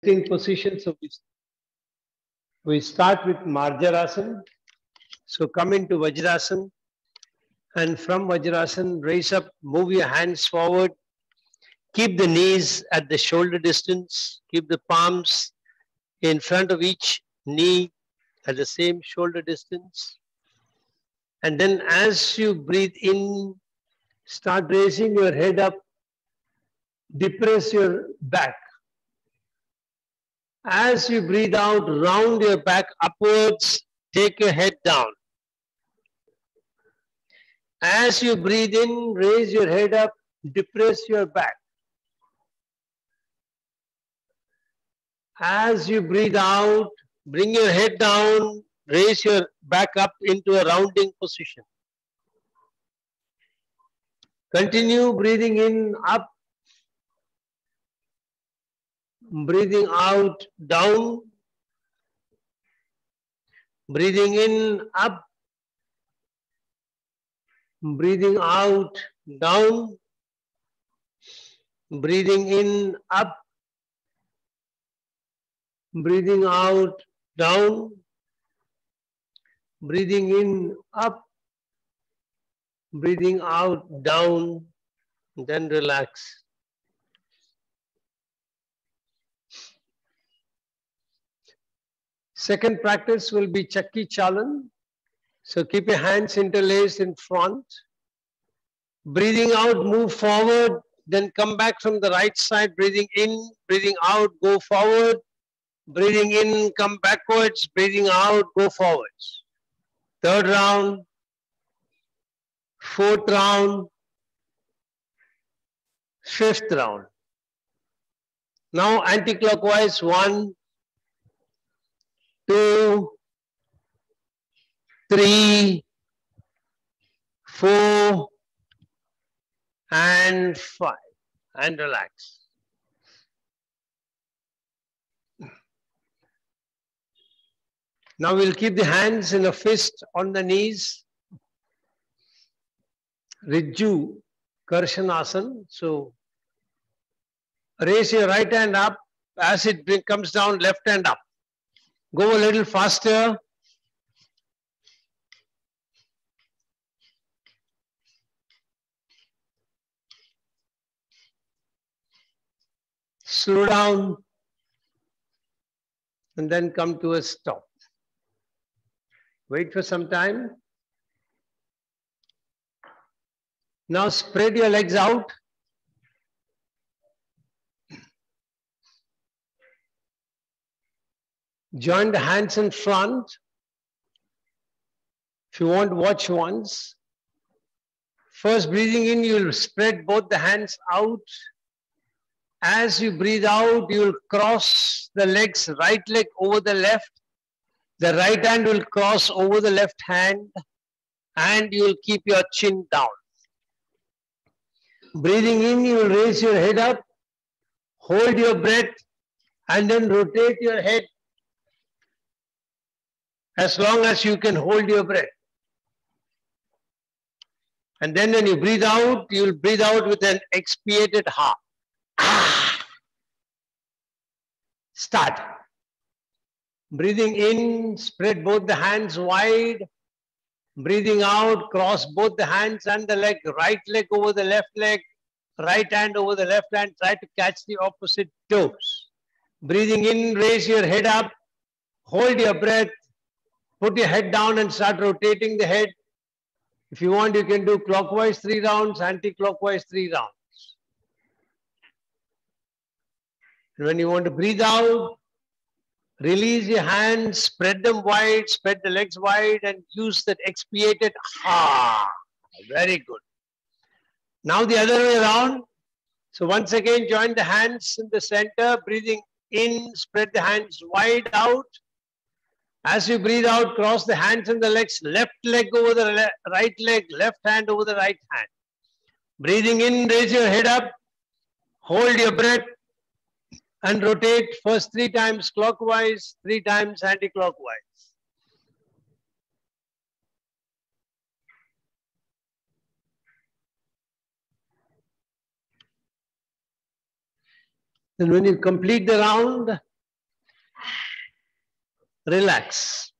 sitting position. So we start with Marjarasana. So come into Vajrasana, and from Vajrasana, raise up, move your hands forward. Keep the knees at the shoulder distance. Keep the palms in front of each knee at the same shoulder distance. And then as you breathe in, start raising your head up, depress your back. As you breathe out, round your back upwards, take your head down. As you breathe in, raise your head up, depress your back. As you breathe out, bring your head down, raise your back up into a rounding position. Continue breathing in, up. Breathing out, down. Breathing in, up. Breathing out, down. Breathing in, up. Breathing out, down. Breathing in, up. Breathing out, down. Then relax. Second practice will be Chakki Chalan. So keep your hands interlaced in front. Breathing out, move forward. Then come back from the right side. Breathing in, breathing out, go forward. Breathing in, come backwards. Breathing out, go forwards. Third round. Fourth round. Fifth round. Now anti-clockwise. 1, 2, 3, 4, and 5. And relax. Now we'll keep the hands in a fist on the knees. Riju Karshanasana. So raise your right hand up. As it comes down, left hand up. Go a little faster. Slow down. And then come to a stop. Wait for some time. Now spread your legs out. Join the hands in front. If you want, watch once. First, breathing in, you will spread both the hands out. As you breathe out, you will cross the legs, right leg over the left. The right hand will cross over the left hand, and you will keep your chin down. Breathing in, you will raise your head up, hold your breath, and then rotate your head as long as you can hold your breath. And then when you breathe out, you will breathe out with an expiated ha. Start. Breathing in, spread both the hands wide. Breathing out, cross both the hands and the leg. Right leg over the left leg. Right hand over the left hand. Try to catch the opposite toes. Breathing in, raise your head up. Hold your breath. Put your head down and start rotating the head. If you want, you can do clockwise 3 rounds, anti-clockwise 3 rounds. And when you want to breathe out, release your hands, spread them wide, spread the legs wide, and use that expiated ha. Very good. Now the other way around. So once again, join the hands in the center, breathing in, spread the hands wide out. As you breathe out, cross the hands and the legs, left leg over the right leg, left hand over the right hand. Breathing in, raise your head up, hold your breath, and rotate first 3 times clockwise, 3 times anti-clockwise. And when you complete the round, Relax.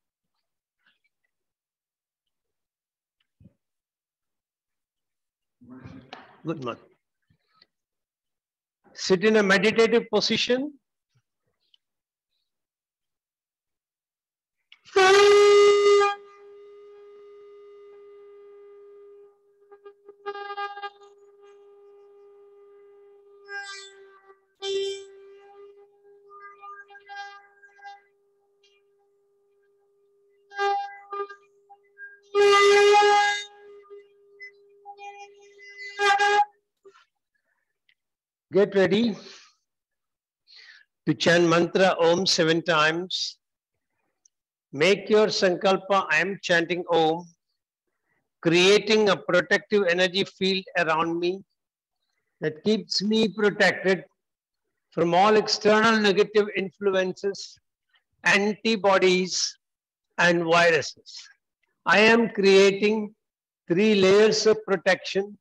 Good morning. Sit in a meditative position. Get ready to chant mantra Om 7 times. Make your sankalpa, I am chanting Om, creating a protective energy field around me that keeps me protected from all external negative influences, antibodies, and viruses. I am creating 3 layers of protection.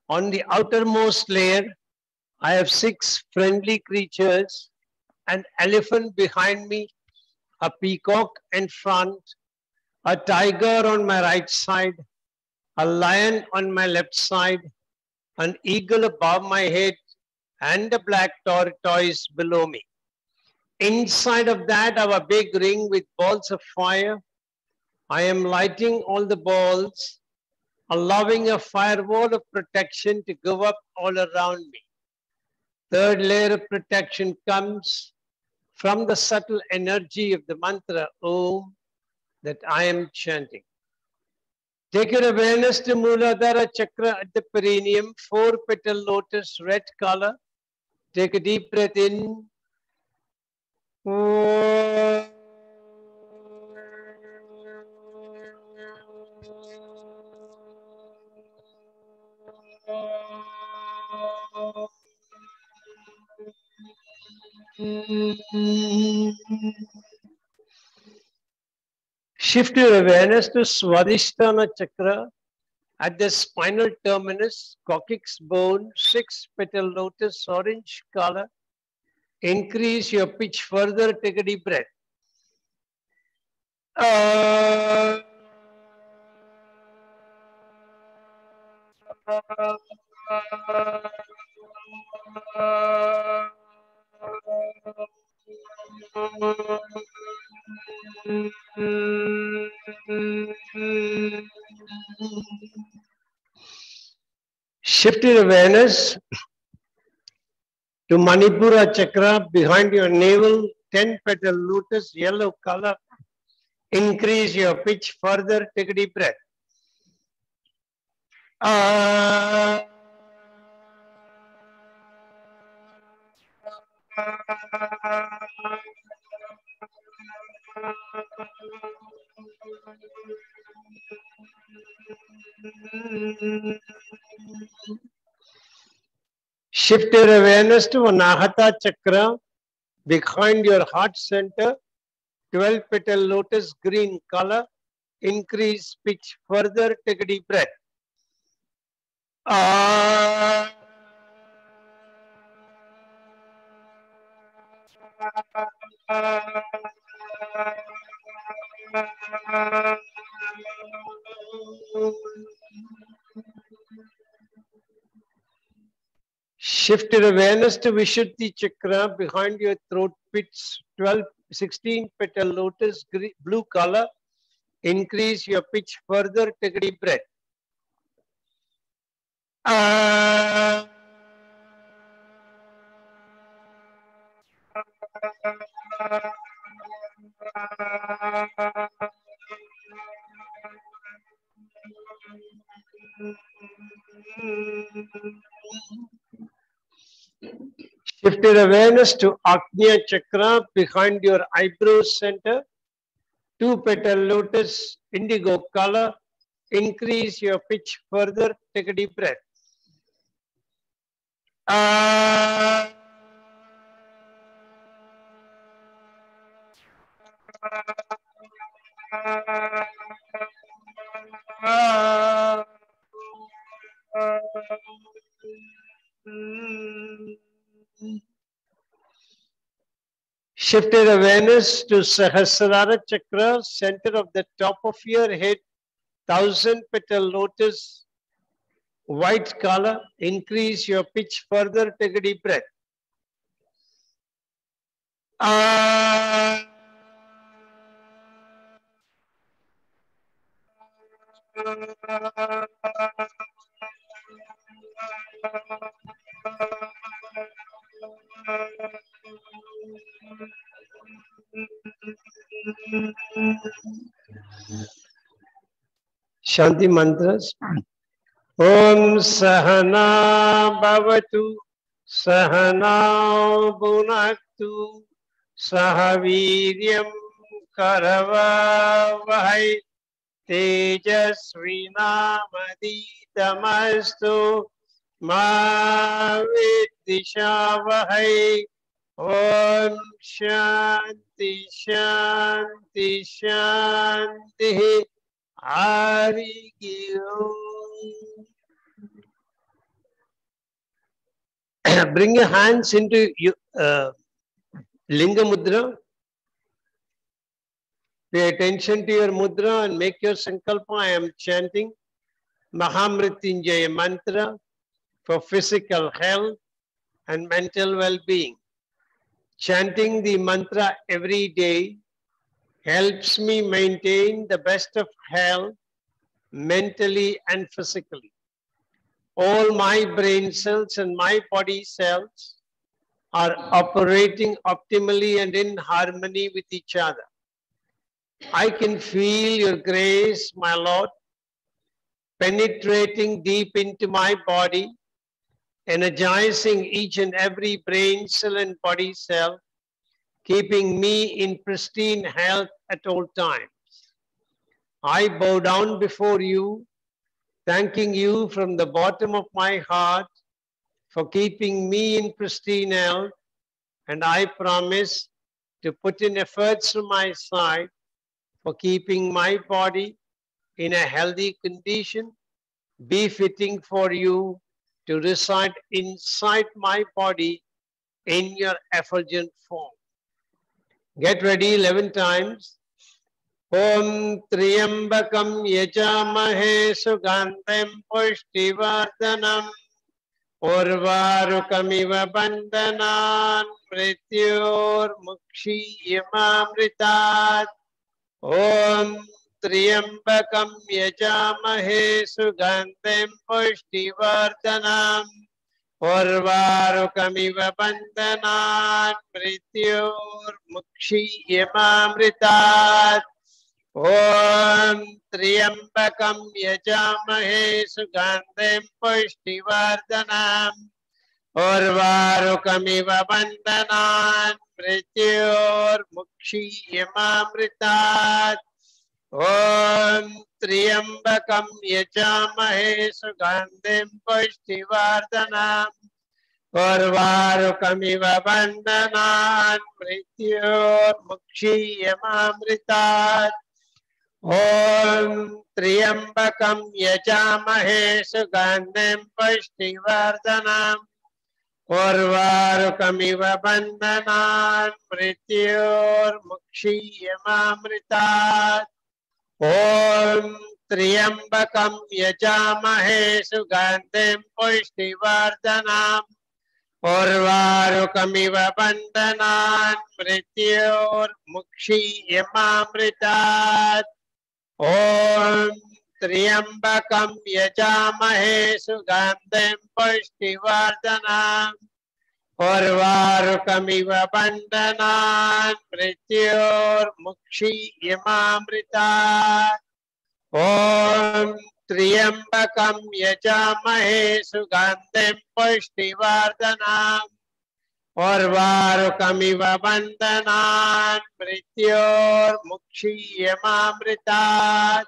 On the outermost layer, I have 6 friendly creatures, an elephant behind me, a peacock in front, a tiger on my right side, a lion on my left side, an eagle above my head, and a black tortoise below me. Inside of that, I have a big ring with balls of fire. I am lighting all the balls, allowing a firewall of protection to go up all around me. Third layer of protection comes from the subtle energy of the mantra Om that I am chanting. Take your awareness to Muladhara Chakra at the perineum, 4-petal lotus, red color. Take a deep breath in. Shift your awareness to Swadhisthana Chakra at the spinal terminus, coccyx bone, 6-petal lotus, orange color. Increase your pitch further, take a deep breath. Shift your awareness to Manipura Chakra behind your navel, 10-petal lotus, yellow color. Increase your pitch further, take a deep breath. Shift your awareness to Anahata Chakra behind your heart center, 12-petal lotus, green color. Increase pitch further, take a deep breath. Shift your awareness to Vishuddhi Chakra behind your throat pits, 16-petal lotus, blue color. Increase your pitch further, take a deep breath. Shift your awareness to Agnya Chakra behind your eyebrow center, 2-petal lotus, indigo color. Increase your pitch further, take a deep breath. Shift your awareness to Sahasrara Chakra, center of the top of your head, 1000-petal lotus, white color. Increase your pitch further. Take a deep breath. Shanti mantras. Om Sahana Bhavatu Sahana Bhunaktu Sahaviryam Karavavahai Tejasvinamaditamastु Ma Vidishavahai. Om Shanti Shanti Shanti. Hari Om. Bring your hands into Linga Mudra. Pay attention to your mudra and make your sankalpa. I am chanting Mahamrityunjaya mantra for physical health and mental well-being. Chanting the mantra every day helps me maintain the best of health mentally and physically. All my brain cells and my body cells are operating optimally and in harmony with each other. I can feel your grace, my Lord, penetrating deep into my body, energizing each and every brain cell and body cell, keeping me in pristine health at all times. I bow down before you, thanking you from the bottom of my heart for keeping me in pristine health, and I promise to put in efforts from my side for keeping my body in a healthy condition, befitting for you to reside inside my body in your effulgent form. Get ready 11 times. Om Triyambakam Yajamahe Sugandham Pushtivardhanam Urvarukamiva Bandhanan Mrityor Mukshiyamamritat. Om Triyambakam Yajamahe Sugandham Pushtivardhanam Urvarukamiva Bandhanan Mrityor Mukshiyamamritat. Om Triyambakam Yajamahe Sugandham Pushtivardhanam Urvarukamiva Bandhanan Mrityor Mukshiyamamritat. Om Triyambakam Yajamahe Sugandham Pushtivardhanam Urvarukamiva Bandhanan Mrityor Mukshiyamamritat. Om Triyambakam Yajamahe Sugandham Pushtivardhanam Urvarukamiva Bandhanan Mrityor Mukshiyamamritat. Om Triyambakam Yajamahe Sugandham Pushtivardhanam Urvarukamiva Bandhanan Mrityor Mukshiyamamritat. Om Triyambakam Yajamahe Sugandham Pushtivardhanam Urvarukamiva Bandhanan Mrityor Mukshiyamamritat. Om Triyambakam Yajamahe Sugandham Pushtivardhanam Urvarukamiva Bandhanan Mrityor Mukshiyamamritat.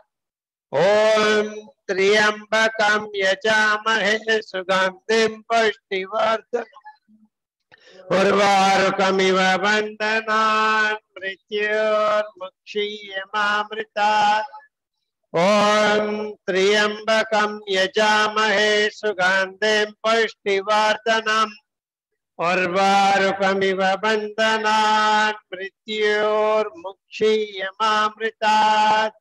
Om Triyambakam Yajamahe Sugandham Pushtivardhanam Urvarukamiva Bandhanan Mrityor Mukshiyamamritat. Om Triyambakam Yajamahe Sugandham Pushtivardhanam उर्वारुकमिव बन्धनान् मृत्योर्मुक्षीयमामृतात्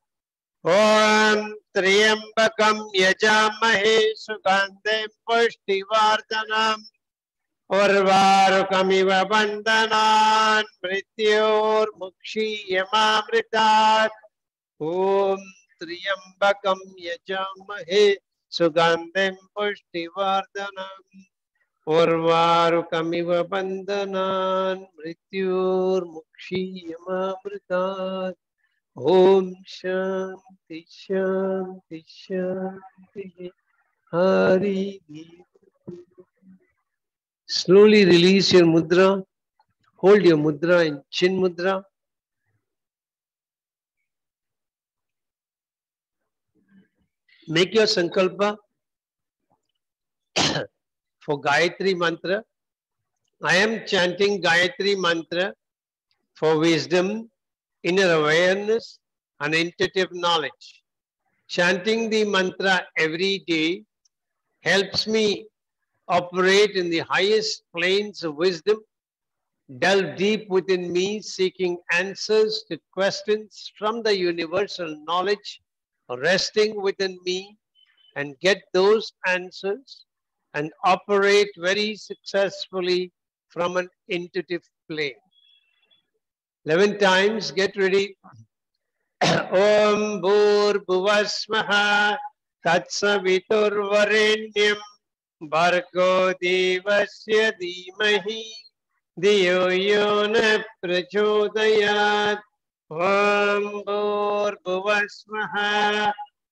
ॐ त्र्यम्बकं यजामहे सुगन्धिं पुष्टिवर्धनम् उर्वारुकमिव बन्धनान् मृत्योर्मुक्षीयमामृतात् ॐ त्र्यम्बकं यजामहे सुगन्धिं पुष्टिवर्धनम् उर्वारुकमिव बन्धनान् मृत्योर्मुक्षीयमामृतात् ॐ शान्ति शान्ति शान्ति Hari. Slowly release your mudra. Hold your mudra in chin mudra. Make your sankalpa for Gayatri mantra. I am chanting Gayatri mantra for wisdom, inner awareness, and intuitive knowledge. Chanting the mantra every day helps me operate in the highest planes of wisdom, delve deep within me, seeking answers to questions from the universal knowledge resting within me, and get those answers and operate very successfully from an intuitive plane. 11 times, get ready. Om Bhur-Bhuvasvaha Tatsaviturvarenyam Bhargo Devasya Dhimahi Dhiyo Yo Na Prachodayat. Om Bhur-Bhuvasvaha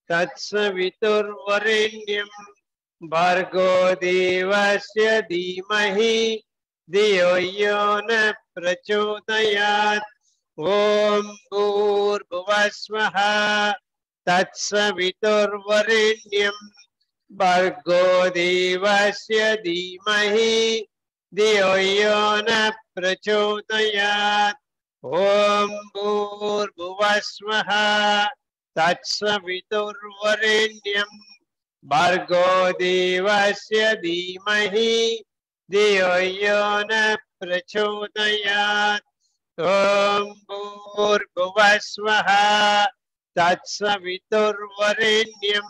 Tatsaviturvarenyam Bhargo Devasya Dhimahi Dhiyo Yo Na Prachodayat. Om Bhur-Bhuvasvaha Tatsaviturvarenyam Bhargo Devasya Dhimahi Dhiyo Yo Na Prachodayat. Om Bhur-Bhuvasvaha Tatsaviturvarenyam Bhargo Devasya Dhimahi Dhiyo Yo Na Prachodayat. Om Bhur-Bhuvasvaha Tatsaviturvarenyam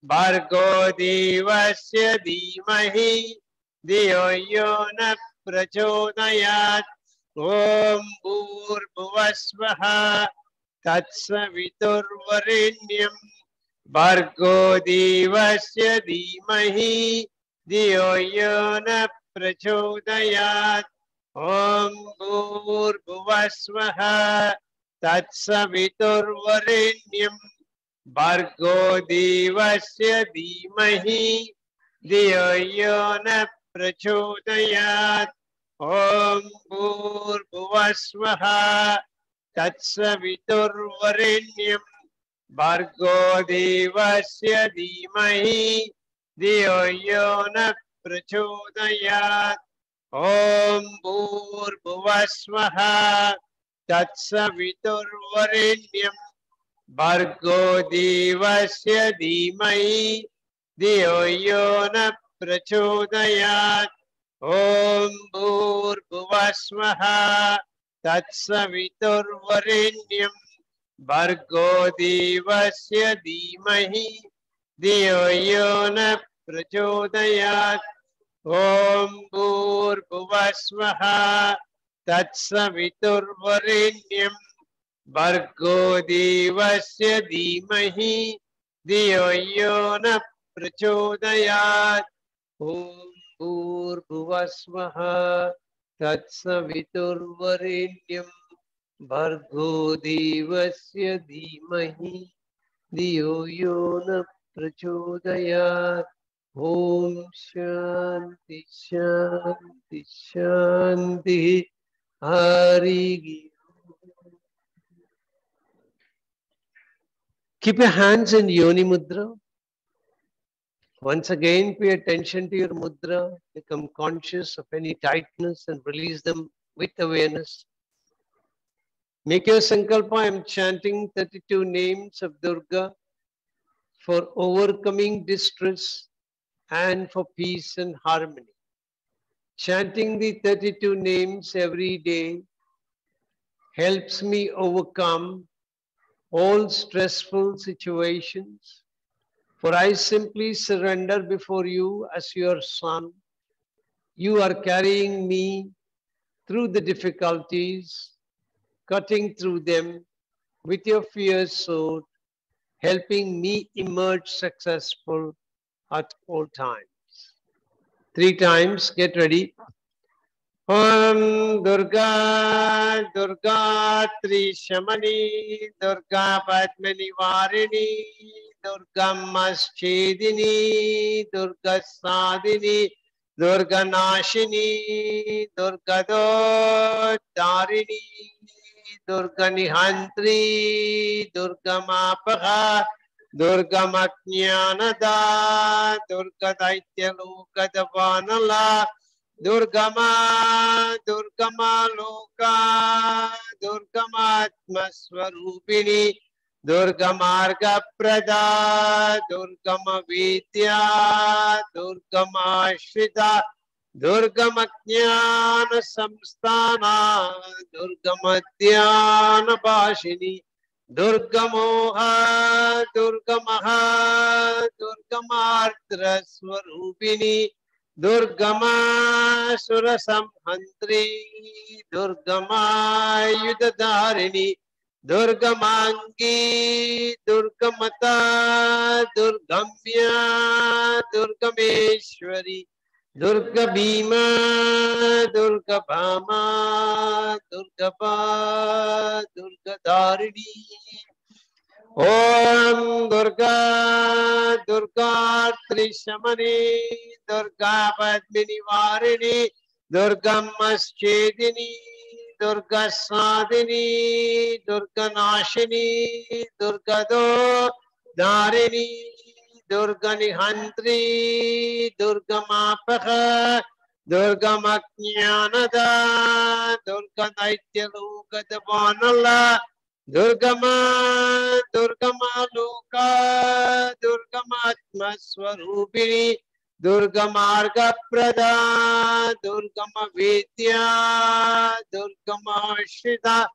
Bhargo Devasya Dhimahi Dhiyo Yo Na Prachodayat. Om Bhur-Bhuvasvaha Tatsaviturvarenyam Bhargo Devasya Dhimahi Dhiyo Yo Na Prachodayat. Om Bhur-Bhuvasvaha Tatsaviturvarenyam Bhargo Devasya Dhimahi Dhiyo Yo Na Prachodayat. Om Bhur-Bhuvasvaha Tatsaviturvarenyam Bhargo Devasya Dhimahi Dhiyo Yo Na Prachodayat. Om Bhur-Bhuvasvaha Tatsaviturvarenyam Bhargo Devasya Dhimahi Dhiyo Yo Na Prachodayat. Om Bhur-Bhuvasvaha Tatsaviturvarenyam Bhargo Devasya Dhimahi Dhiyo Yo Na Prachodayat. Om Bhur-Bhuvasvaha Tatsaviturvarenyam Bhargo Devasya Dhimahi Dhiyo Yo Na Prachodayat. Om Bhur-Bhuvasvaha Tatsaviturvarenyam Bhargo Devasya Dhimahi Dhiyo Yo Na Prachodayat. Om Shanti Shanti Shanti Hari. Keep your hands in Yoni Mudra. Once again, pay attention to your mudra. Become conscious of any tightness and release them with awareness. Make your sankalpa. I am chanting 32 names of Durga for overcoming distress and for peace and harmony. Chanting the 32 names every day helps me overcome all stressful situations. For I simply surrender before you as your son. You are carrying me through the difficulties, cutting through them with your fierce sword, helping me emerge successful at all times. 3 times, get ready. Om Durga, Durga Trishamani, Durga Padmani Varini, Durga Maschedini, Durga Sadini, Durga Nashini, Durga Tarini, Durga Nihantri, Durga Mapaha, Durga Matnyanada, Durga Daityaluka Davanala, Durgama, Durgama Loka, Durgamatma Swarupini, Durgamarga Prada, Durgama Vidya, Durgama Shrita, Durgama Jnana Samstana, Durgama Dhyana Bhashini, Durgamoha, Durgamaha, Durgamartra Swarupini, Durgama Surasamhantri, Durgama Yudhadharini, Durgamangi, Durgamata, Durgamya, Durgameshwari, Durga Bhima, Durga Bhama, Durgaba, Durgadharini. Om Durga, Durga Trishamani, Durga Padmini Varini, Durga Maschedini, Durga Sadini, Durga Nashini, Durga Do Dharini, Durga Nihantri, Durga Mapaha, Durga Maknyanada, Durga Daityaluka Davanala, Durgama, Durgama Loka, Durgamatma Swarupini, Durgamarga Prada, Durgama Vidya, Durgama Shrita,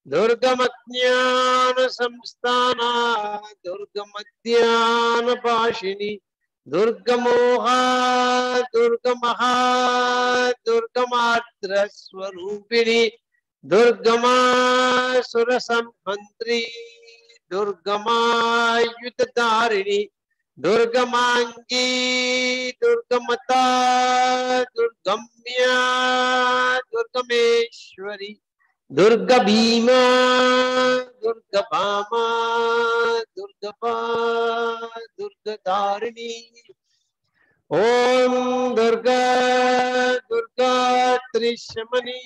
Durgama Jnana Samstana, Durgama Dhyana Bhashini, Durgamoha, Durgamaha, Durgamatra Swarupini, Durgama Surasamhantri, Durgama Yudhadharini, Durgamangi, Durgamata, Durgamya, Durgameshwari, Durga Bhima, Durga Bhama, Durgapa, Durgadharini. Om Durga, Durga Trishamani,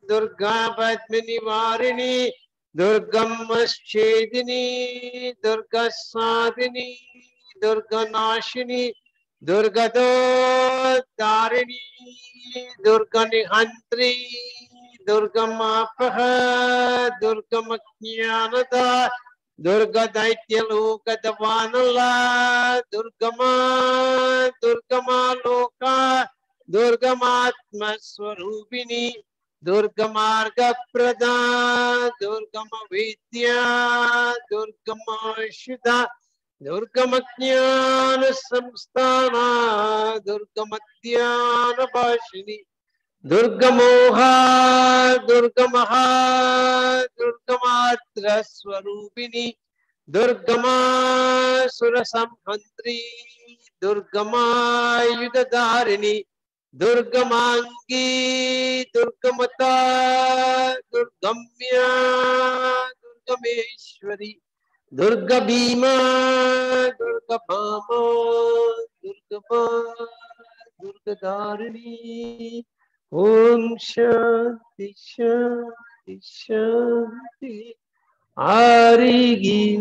Durga Padmini Varini, Durga Maschedini, Durga Sadini, Durga Nashini, Durga Tarini, Durga Nihantri, Durga Mapaha, Durga Maknyanada, Durga Daityaluka Davanala, Durgama, Durgama Loka, Durgamatma Swarupini, Durgamarga Prada, Durgama Vidya, Durgama Shida, Durgama Jnana Samstana, Durgama Dhyana Bhashini, Durgamoha, Durgamaha, Durgamatra Swarupini, Durgama Surasamhantri, Durgama Yudhadharini, Durgamangi, Durgamata, Durgamya, Durgameshwari, Durga Bhima, Durga Bhama, Durgama, Durgadharini. Om Shanti Shanti Shanti. Hari.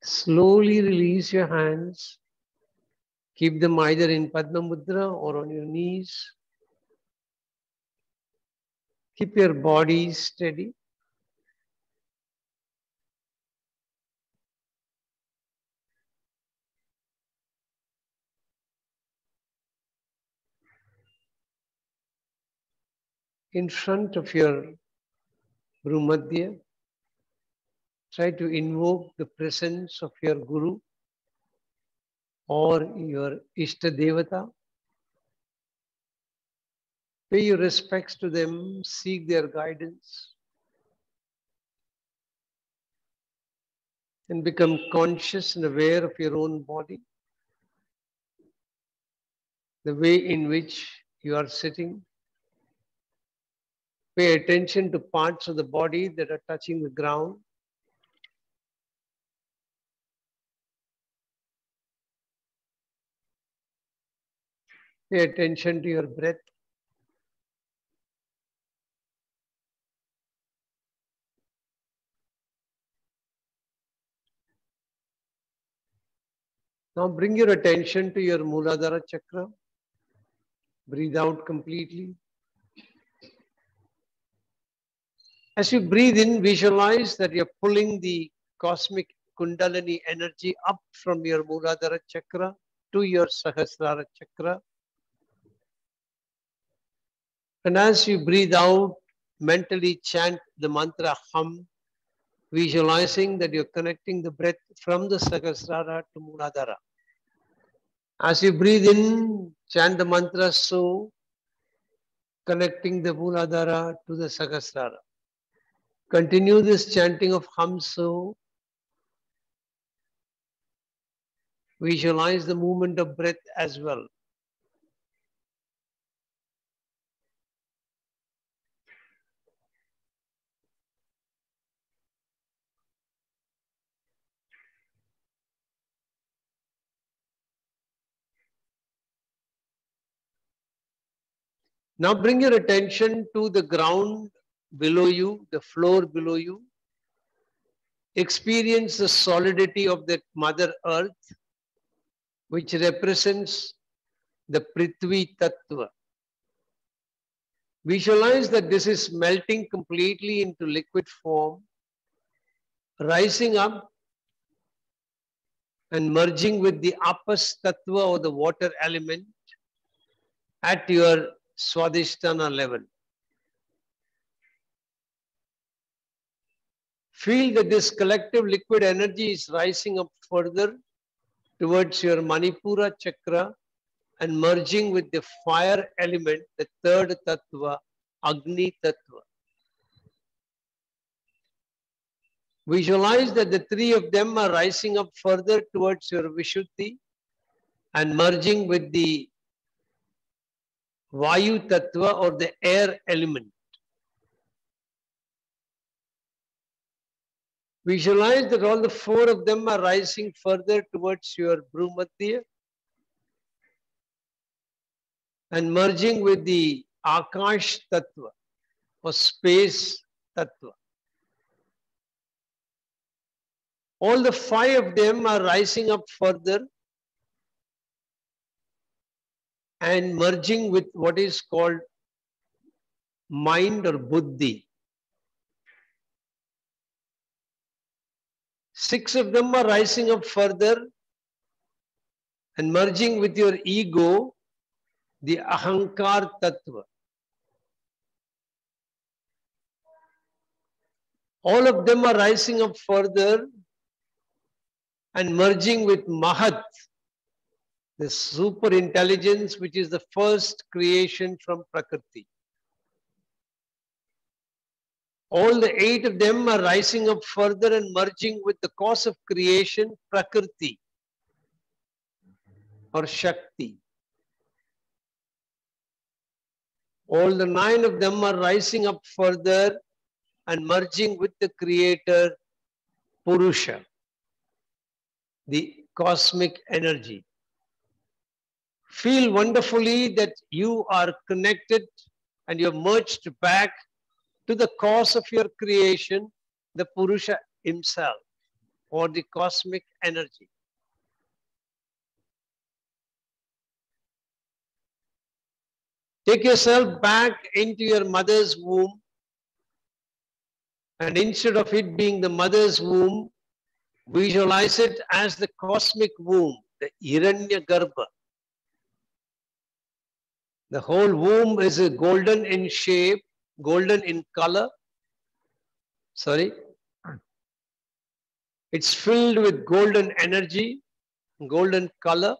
Slowly release your hands. Keep them either in Padma Mudra or on your knees. Keep your body steady. in front of your Bhumadhya. Try to invoke the presence of your Guru or your Ishta Devata. Pay your respects to them, seek their guidance, and become conscious and aware of your own body, the way in which you are sitting. Pay attention to parts of the body that are touching the ground. Pay attention to your breath. Now bring your attention to your Muladhara chakra. Breathe out completely. As you breathe in, visualize that you're pulling the cosmic Kundalini energy up from your Muladhara chakra to your Sahasrara chakra. And as you breathe out, mentally chant the mantra Hum, visualizing that you're connecting the breath from the Sahasrara to Muladhara. As you breathe in, chant the mantra So, connecting the Muladhara to the Sahasrara. Continue this chanting of Hum So. Visualize the movement of breath as well. Now bring your attention to the ground below you, the floor below you. Experience the solidity of that Mother Earth, which represents the Prithvi Tattva. Visualize that this is melting completely into liquid form, rising up and merging with the Apas Tattva or the water element at your Swadhisthana level. Feel that this collective liquid energy is rising up further towards your Manipura chakra and merging with the fire element, the third tattva, Agni tattva. Visualize that the three of them are rising up further towards your Vishuddhi and merging with the Vayu tattva or the air element. Visualize that all the four of them are rising further towards your Bhumadhya and merging with the Akash tattva or space tattva. All the five of them are rising up further and merging with what is called mind or buddhi. 6 of them are rising up further and merging with your ego, the ahankar tattva. All of them are rising up further and merging with mahat, the super intelligence which is the first creation from Prakriti. All the 8 of them are rising up further and merging with the cause of creation, Prakriti or Shakti. All the 9 of them are rising up further and merging with the creator, Purusha, the cosmic energy. Feel wonderfully that you are connected and you're merged back to the cause of your creation, the Purusha himself, or the cosmic energy. Take yourself back into your mother's womb, and instead of it being the mother's womb, visualize it as the cosmic womb, the Hiranya Garbha. The whole womb is golden in shape golden in color. Sorry. It's filled with golden energy, golden color.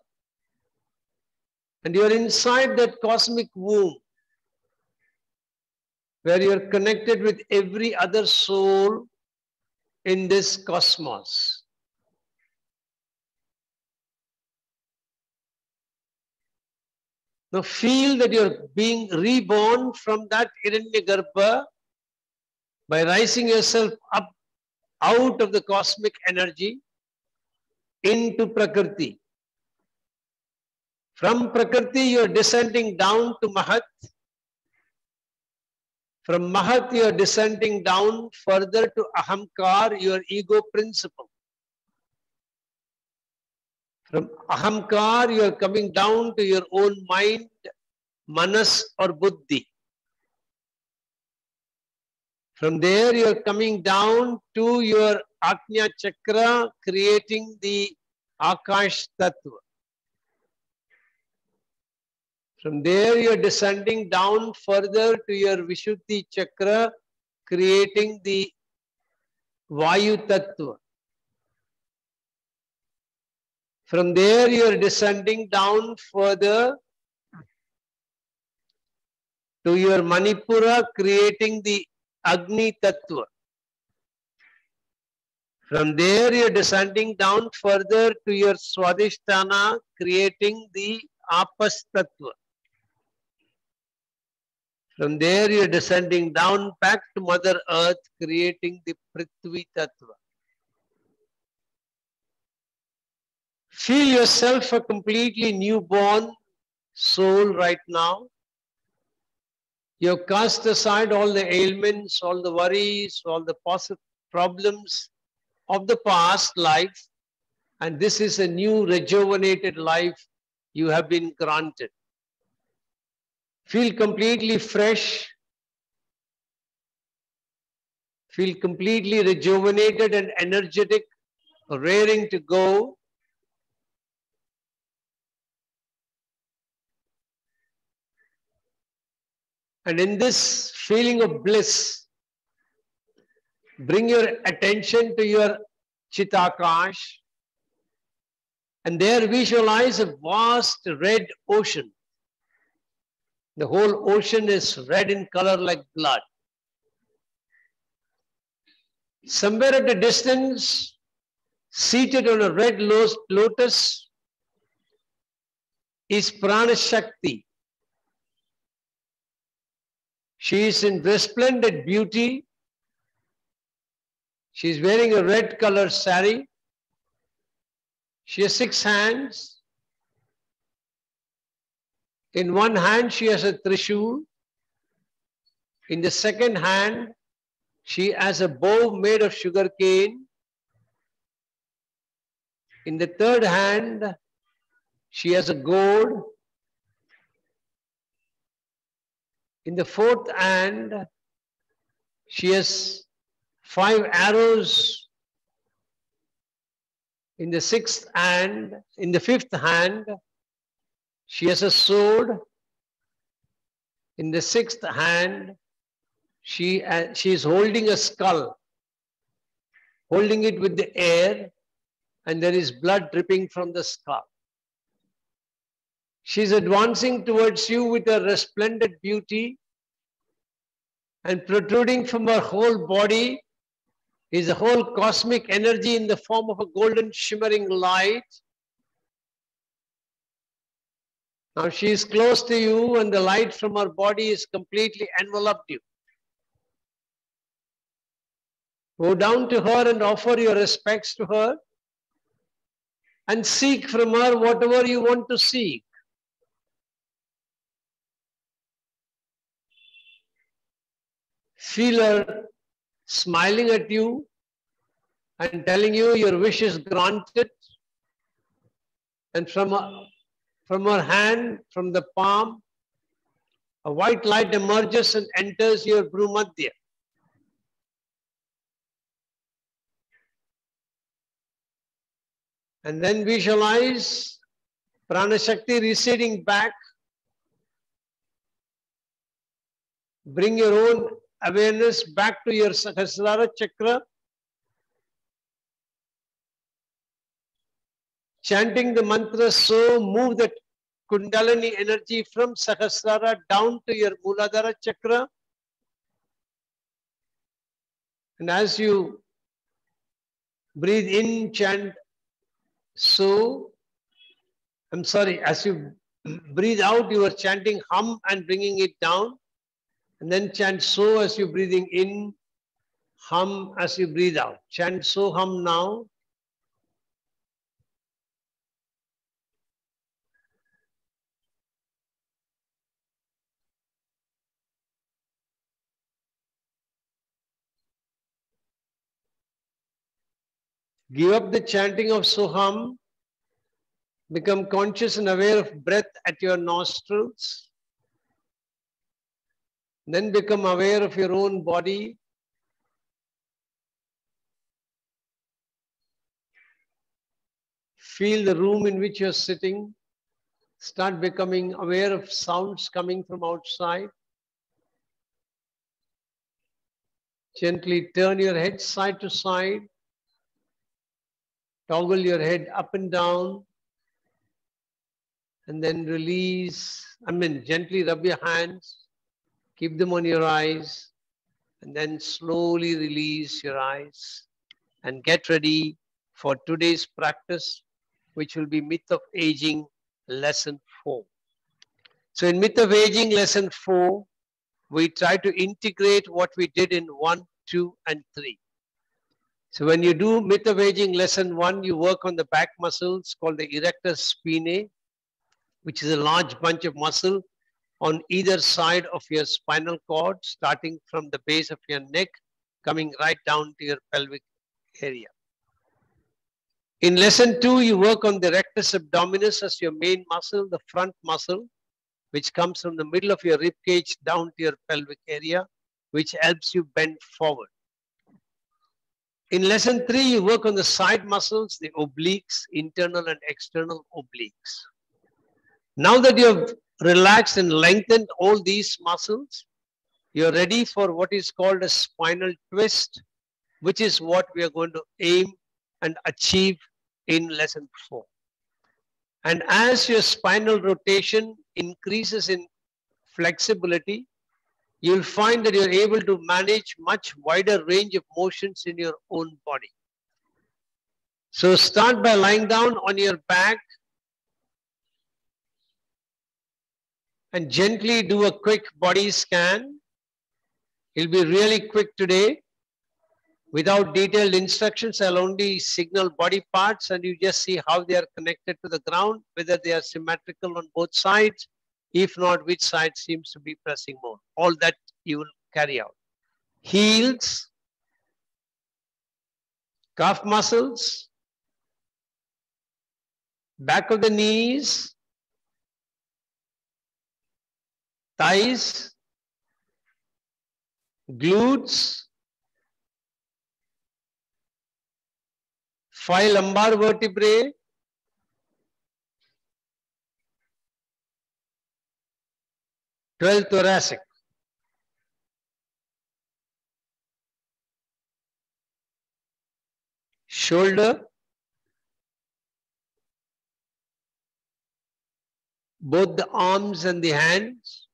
And you're inside that cosmic womb where you're connected with every other soul in this cosmos. Now feel that you're being reborn from that Hiranyagarbha by rising yourself up out of the cosmic energy into Prakriti. From Prakriti, you're descending down to Mahat. From Mahat, you're descending down further to Ahamkar, your ego principle. From Ahamkar, you're coming down to your own mind, Manas or Buddhi. From there, you're coming down to your Ajna Chakra, creating the Akash Tattva. From there, you're descending down further to your Vishuddhi Chakra, creating the Vayu Tattva. From there, you're descending down further to your Manipura, creating the Agni Tattva. From there, you're descending down further to your Swadhisthana, creating the Apas Tattva. From there, you're descending down back to Mother Earth, creating the Prithvi Tattva. Feel yourself a completely newborn soul right now. You have cast aside all the ailments, all the worries, all the problems of the past life, and this is a new rejuvenated life you have been granted. Feel completely fresh. Feel completely rejuvenated and energetic, raring to go. And in this feeling of bliss, bring your attention to your Chitakash and there visualize a vast red ocean. The whole ocean is red in color like blood. Somewhere at a distance, seated on a red lotus, is Prana Shakti. She is in resplendent beauty. She is wearing a red color sari. She has 6 hands. In one hand, she has a trishul. In the second hand, she has a bow made of sugar cane. In the third hand, she has a gourd. In the fourth hand, she has 5 arrows. In the fifth hand, she has a sword. In the 6th hand, she is holding a skull, holding it with the air, and there is blood dripping from the skull. She is advancing towards you with her resplendent beauty, and protruding from her whole body is a whole cosmic energy in the form of a golden shimmering light. Now she is close to you and the light from her body is completely enveloped you. Go down to her and offer your respects to her and seek from her whatever you want to seek. Feel her smiling at you and telling you your wish is granted. And from her hand, from the palm, a white light emerges and enters your Bhrumadhya. And then visualize Prana Shakti receding back Bring your own awareness back to your Sahasrara chakra. Chanting the mantra, so move that Kundalini energy from Sahasrara down to your Muladhara chakra. And as you breathe in, chant so. As you breathe out, you are chanting hum and bringing it down. And then chant so as you're breathing in, hum as you breathe out. Chant so hum now. Give up the chanting of Soham. Become conscious and aware of breath at your nostrils. Then become aware of your own body. Feel the room in which you're sitting. Start becoming aware of sounds coming from outside. Gently turn your head side to side. Toggle your head up and down. And then release. Gently rub your hands. Keep them on your eyes. And then slowly release your eyes. And get ready for today's practice, which will be Myth of Aging, Lesson 4. So in Myth of Aging, Lesson 4, we try to integrate what we did in 1, 2, and 3. So when you do Myth of Aging, Lesson 1, you work on the back muscles called the erector spinae, which is a large bunch of muscle on either side of your spinal cord, starting from the base of your neck, coming right down to your pelvic area. In lesson 2, you work on the rectus abdominis as your main muscle, the front muscle, which comes from the middle of your rib cage down to your pelvic area, which helps you bend forward. In lesson 3, you work on the side muscles, the obliques, internal and external obliques. Now that you have relaxed and lengthened all these muscles, you're ready for what is called a spinal twist, which is what we are going to aim and achieve in lesson 4. And as your spinal rotation increases in flexibility, you'll find that you're able to manage much wider range of motions in your own body. So start by lying down on your back and gently do a quick body scan. It'll be really quick today. Without detailed instructions, I'll only signal body parts and you just see how they are connected to the ground, whether they are symmetrical on both sides. If not, which side seems to be pressing more. All that you will carry out. Heels, calf muscles, back of the knees, thighs, glutes, 5 lumbar vertebrae, thoracic. Shoulder, both the arms and the hands,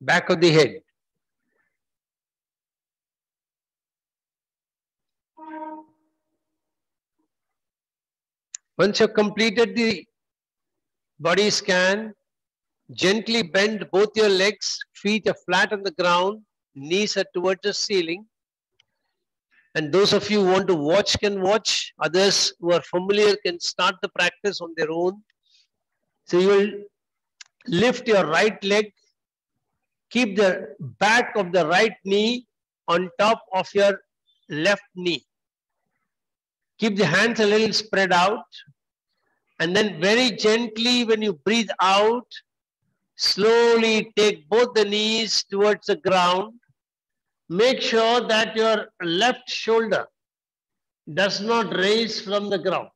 back of the head. Once you've completed the body scan, gently bend both your legs, feet are flat on the ground, knees are towards the ceiling. And those of you who want to watch can watch. Others who are familiar can start the practice on their own. So you will lift your right leg, keep the back of the right knee on top of your left knee. Keep the hands a little spread out. And then very gently when you breathe out, slowly take both the knees towards the ground. Make sure that your left shoulder does not raise from the ground.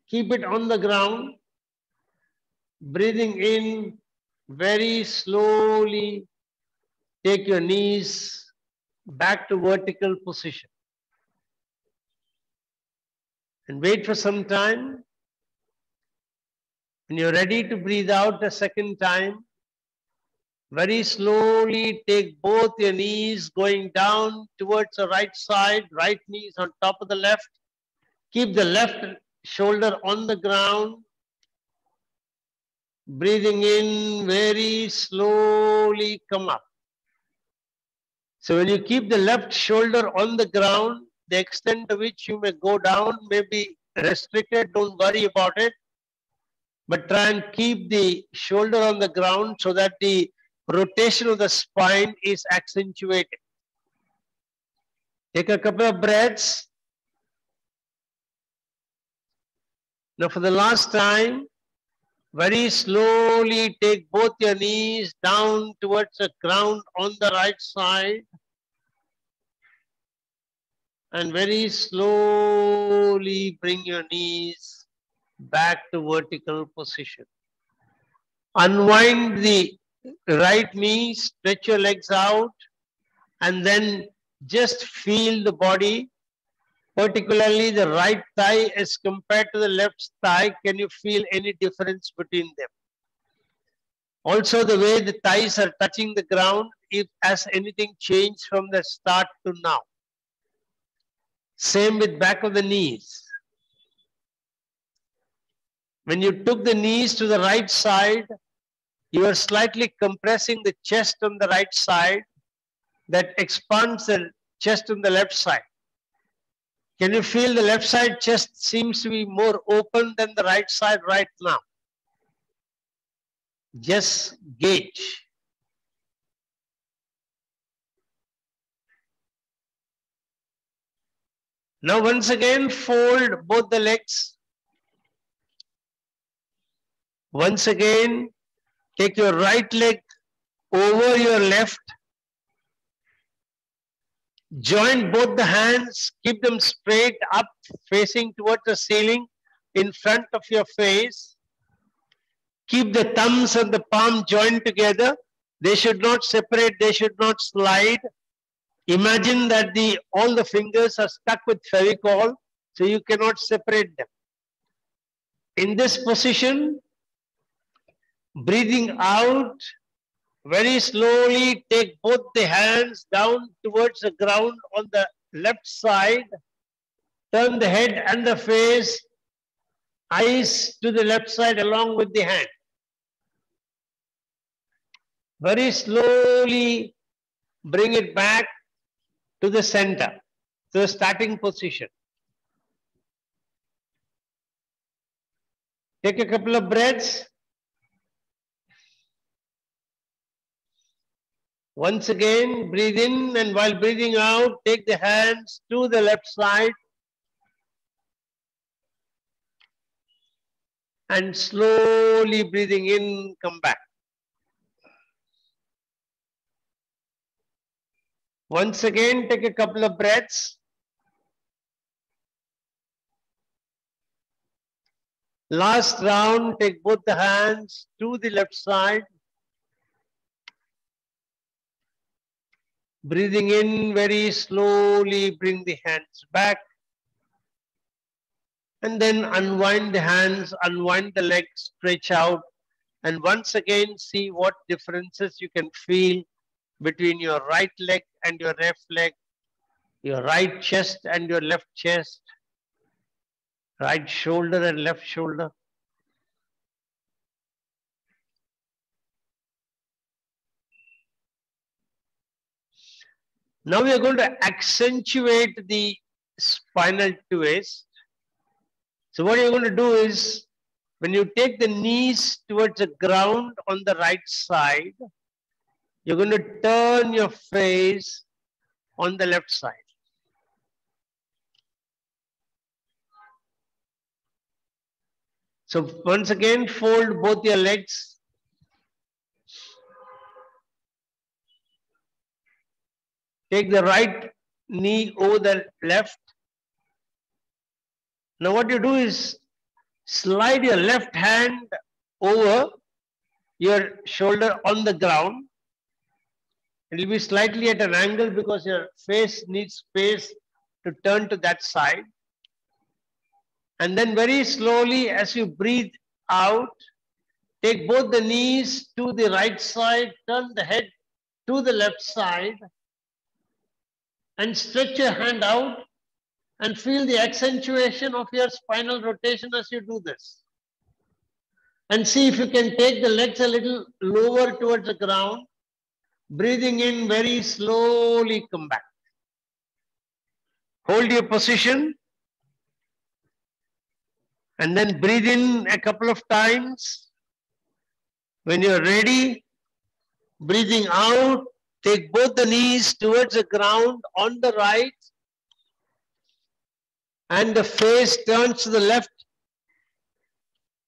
Keep it on the ground Breathing in, very slowly take your knees back to vertical position. And wait for some time. When you're ready to breathe out a second time, very slowly take both your knees going down towards the right side, right knees on top of the left. Keep the left shoulder on the ground. Breathing in, very slowly come up. So when you keep the left shoulder on the ground, the extent to which you may go down may be restricted. Don't worry about it. But try and keep the shoulder on the ground so that the rotation of the spine is accentuated. Take a couple of breaths. Now for the last time, very slowly take both your knees down towards the ground on the right side. And very slowly bring your knees back to vertical position. Unwind the right knee, stretch your legs out, and then just feel the body, particularly the right thigh as compared to the left thigh. Can you feel any difference between them? Also, the way the thighs are touching the ground, if has anything changed from the start to now. Same with back of the knees. When you took the knees to the right side, you are slightly compressing the chest on the right side. That expands the chest on the left side. Can you feel the left side chest seems to be more open than the right side right now? Just gauge. Now once again, fold both the legs. Once again, take your right leg over your left. Join both the hands, keep them straight up, facing towards the ceiling in front of your face. Keep the thumbs and the palm joined together. They should not separate, they should not slide. Imagine that all the fingers are stuck with Fevicol, so you cannot separate them. In this position, breathing out, very slowly take both the hands down towards the ground on the left side. Turn the head and the face, eyes to the left side along with the hand. Very slowly bring it back to the center, to the starting position. Take a couple of breaths. Once again, breathe in, and while breathing out, take the hands to the left side. And slowly breathing in, come back. Once again, take a couple of breaths. Last round, take both the hands to the left side. Breathing in, very slowly bring the hands back. And then unwind the hands, unwind the legs, stretch out. And once again, see what differences you can feel between your right leg and your left leg, your right chest and your left chest, right shoulder and left shoulder. Now we are going to accentuate the spinal twist. So what you're going to do is, when you take the knees towards the ground on the right side, you're going to turn your face on the left side. So once again, fold both your legs. Take the right knee over the left. Now what you do is slide your left hand over your shoulder on the ground. It will be slightly at an angle because your face needs space to turn to that side. And then very slowly as you breathe out, take both the knees to the right side, turn the head to the left side, and stretch your hand out and feel the accentuation of your spinal rotation as you do this. And see if you can take the legs a little lower towards the ground. Breathing in, very slowly come back. Hold your position and then breathe in a couple of times. When you're ready, breathing out, take both the knees towards the ground on the right and the face turns to the left.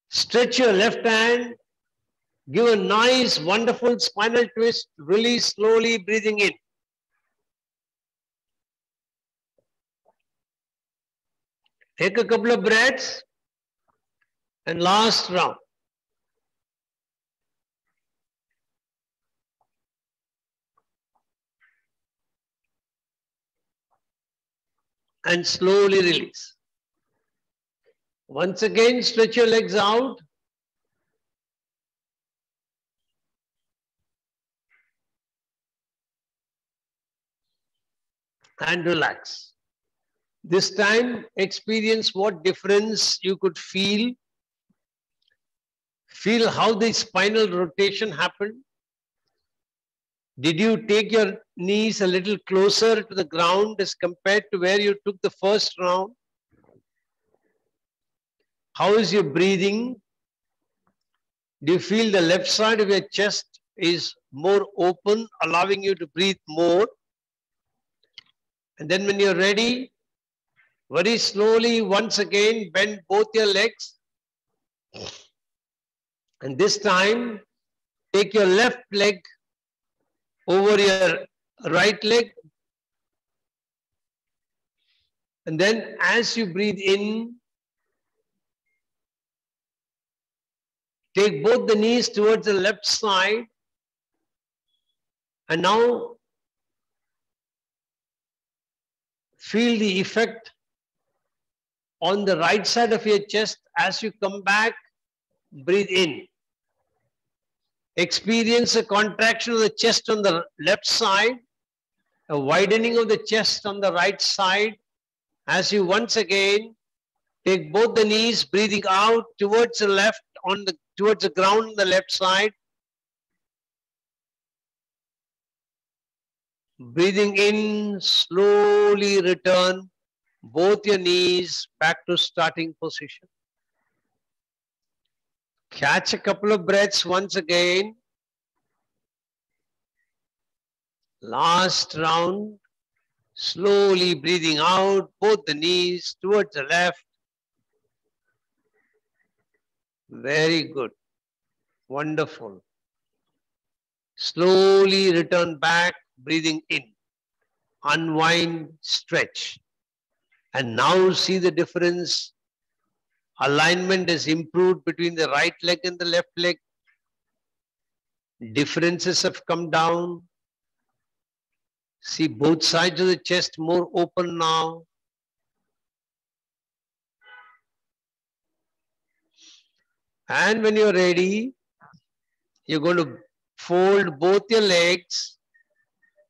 Stretch your left hand. Give a nice, wonderful spinal twist. Release slowly, breathing in. Take a couple of breaths. And last round. And slowly release. Once again, stretch your legs out. And relax. This time, experience what difference you could feel. Feel how the spinal rotation happened. Did you take your knees a little closer to the ground as compared to where you took the first round? How is your breathing? Do you feel the left side of your chest is more open, allowing you to breathe more? And then when you're ready, very slowly, once again, bend both your legs. And this time, take your left leg over your right leg. And then as you breathe in, take both the knees towards the left side. And now feel the effect on the right side of your chest. As you come back, breathe in. Experience a contraction of the chest on the left side, a widening of the chest on the right side. As you once again take both the knees, breathing out towards the left, towards the ground on the left side. Breathing in, slowly return both your knees back to starting position. Catch a couple of breaths once again. Last round. Slowly breathing out, both the knees towards the left. Very good. Wonderful. Slowly return back, breathing in. Unwind, stretch. And now see the difference. Alignment is improved between the right leg and the left leg. Differences have come down. See both sides of the chest more open now. And when you're ready, you're going to fold both your legs.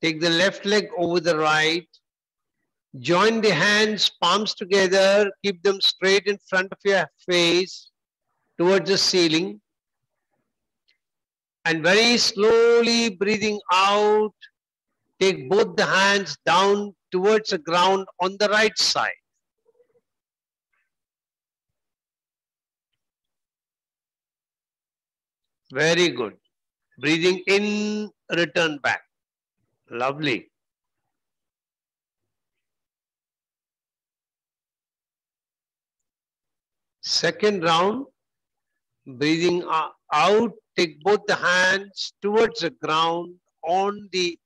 Take the left leg over the right. Join the hands, palms together. Keep them straight in front of your face towards the ceiling. And very slowly breathing out, take both the hands down towards the ground on the right side. Very good. Breathing in, return back. Lovely. Second round, breathing out, take both the hands towards the ground on the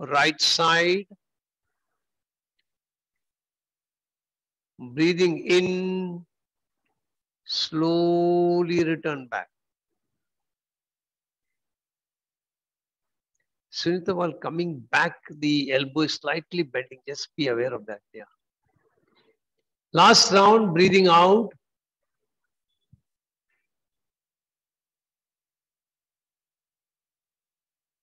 right side. Breathing in, slowly return back. Sunita, while coming back, the elbow is slightly bending. Just be aware of that. Yeah. Last round, breathing out.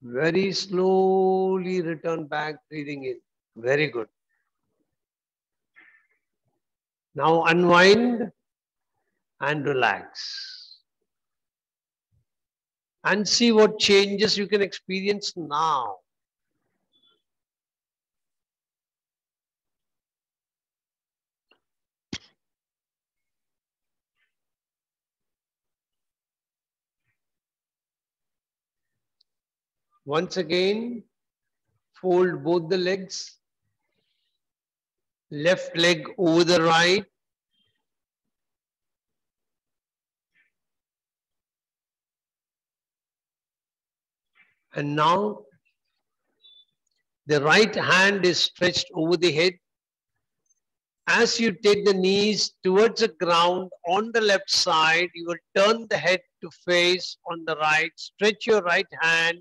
Very slowly return back, breathing in. Very good. Now unwind and relax. And see what changes you can experience now. Once again, fold both the legs. Left leg over the right. And now the right hand is stretched over the head. As you take the knees towards the ground on the left side, you will turn the head to face on the right. Stretch your right hand.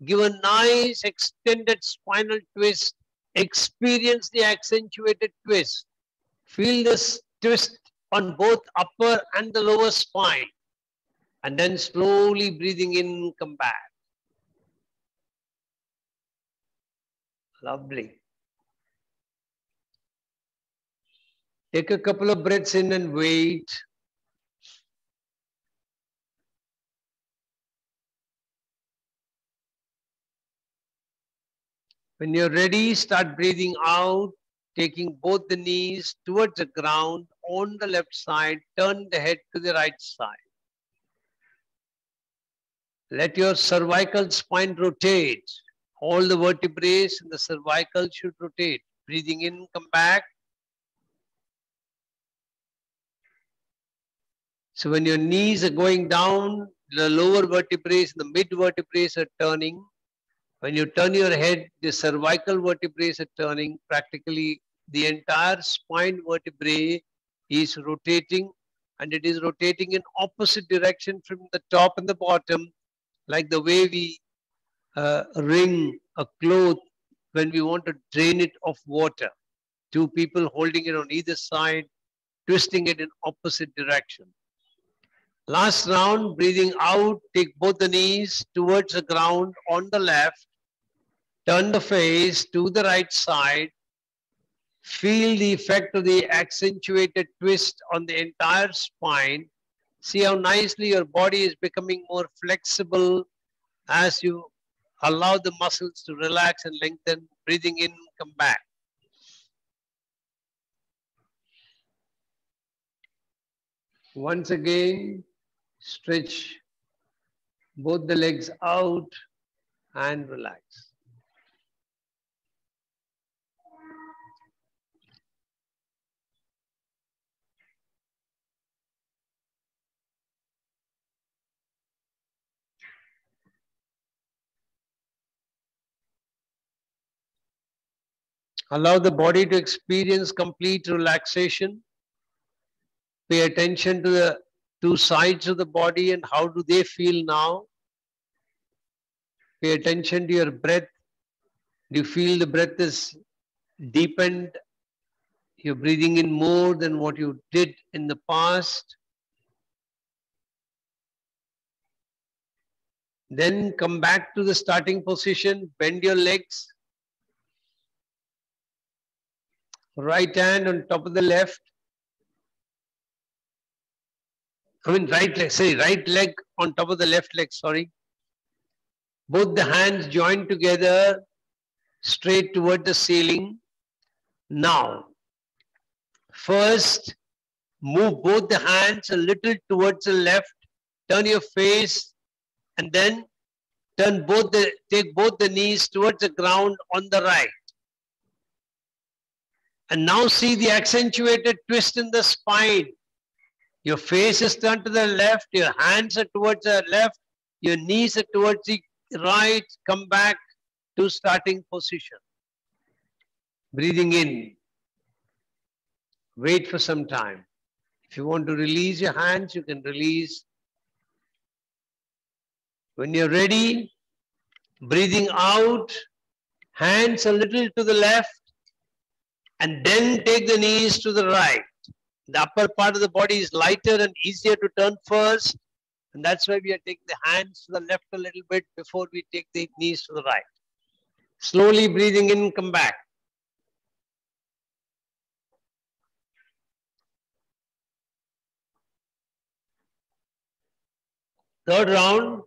Give a nice extended spinal twist. Experience the accentuated twist. Feel this twist on both upper and the lower spine. And then slowly breathing in, come back. Lovely. Take a couple of breaths in and wait. When you're ready, start breathing out, taking both the knees towards the ground on the left side. Turn the head to the right side. Let your cervical spine rotate. All the vertebrae in the cervical should rotate. Breathing in, come back. So when your knees are going down, the lower vertebrae and the mid vertebrae are turning. When you turn your head, the cervical vertebrae are turning. Practically the entire spine vertebrae is rotating, and it is rotating in opposite direction from the top and the bottom, like the way we wring a cloth when we want to drain it of water. Two people holding it on either side, twisting it in opposite direction. Last round, breathing out, take both the knees towards the ground on the left. Turn the face to the right side. Feel the effect of the accentuated twist on the entire spine. See how nicely your body is becoming more flexible as you allow the muscles to relax and lengthen. Breathing in, come back. Once again, stretch both the legs out and relax. Allow the body to experience complete relaxation. Pay attention to the two sides of the body and how do they feel now. Pay attention to your breath. Do you feel the breath is deepened? You're breathing in more than what you did in the past. Then come back to the starting position. Bend your legs. Right hand on top of the left. Right leg on top of the left leg, sorry. Both the hands joined together, straight toward the ceiling. Now, first, move both the hands a little towards the left. Turn your face and then take both the knees towards the ground on the right. And now see the accentuated twist in the spine. Your face is turned to the left, your hands are towards the left, your knees are towards the right. Come back to starting position. Breathing in. Wait for some time. If you want to release your hands, you can release. When you're ready, Breathing out, hands a little to the left, and then take the knees to the right. The upper part of the body is lighter and easier to turn first. And that's why we are taking the hands to the left a little bit before we take the knees to the right. Slowly breathing in, come back. Third round.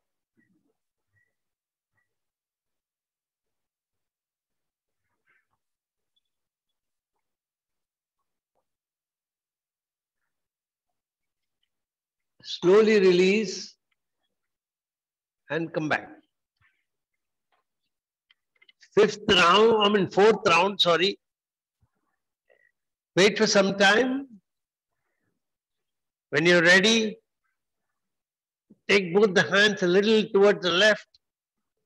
Slowly release and come back. Fourth round, sorry. Wait for some time. When you're ready, take both the hands a little towards the left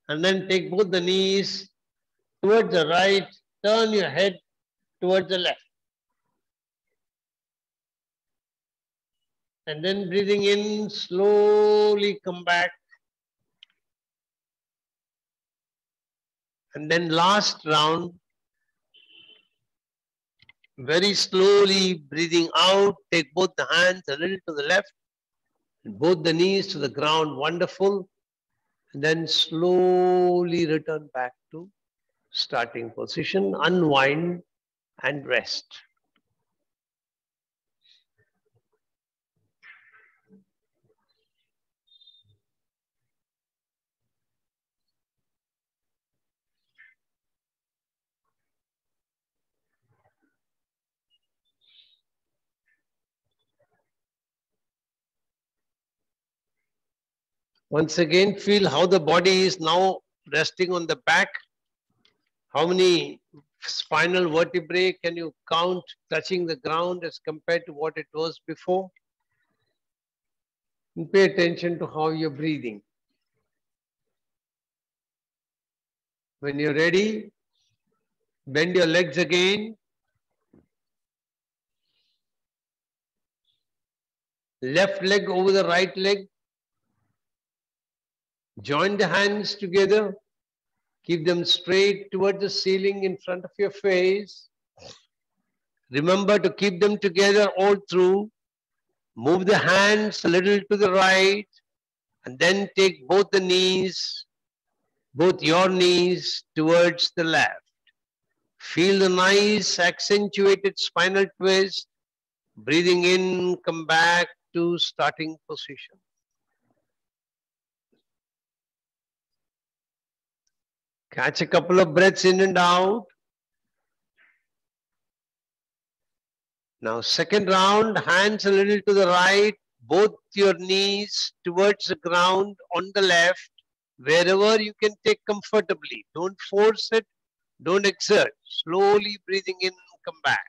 and then take both the knees towards the right. Turn your head towards the left. And then breathing in, slowly come back. And then last round, very slowly breathing out, take both the hands a little to the left and both the knees to the ground. Wonderful. And then slowly return back to starting position, unwind and rest. Once again, feel how the body is now resting on the back. How many spinal vertebrae can you count touching the ground as compared to what it was before? And pay attention to how you're breathing. When you're ready, bend your legs again. Left leg over the right leg. Join the hands together. Keep them straight towards the ceiling in front of your face. Remember to keep them together all through. Move the hands a little to the right and then take both the knees, both your knees towards the left. Feel the nice accentuated spinal twist. Breathing in, come back to starting position. Catch a couple of breaths in and out. Now, second round, hands a little to the right, both your knees towards the ground on the left, wherever you can take comfortably. Don't force it, don't exert. Slowly breathing in, come back.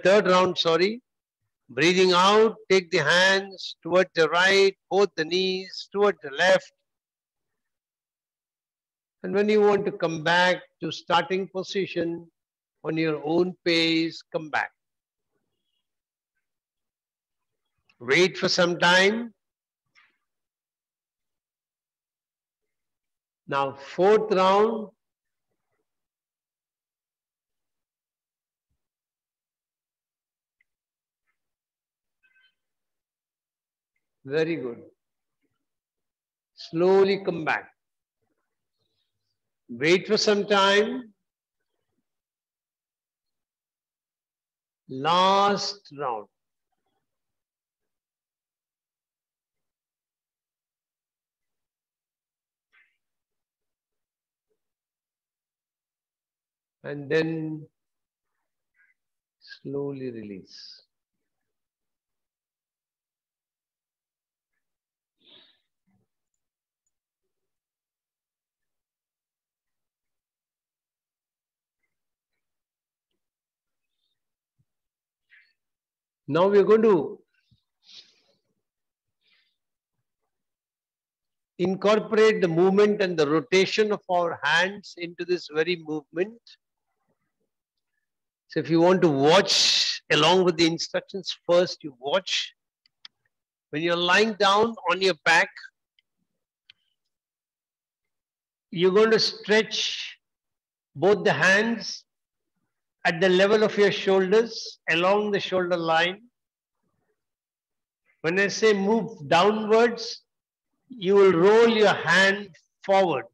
Third round, sorry. Breathing out, take the hands towards the right, both the knees towards the left. And when you want to come back to starting position on your own pace, come back. Wait for some time. Now, fourth round. Very good. Slowly come back. Wait for some time. Last round. And then slowly release. Now we're going to incorporate the movement and the rotation of our hands into this very movement. So if you want to watch along with the instructions. First, you watch. When you're lying down on your back, you're going to stretch both the hands at the level of your shoulders, along the shoulder line. When I say move downwards, you will roll your hand forward.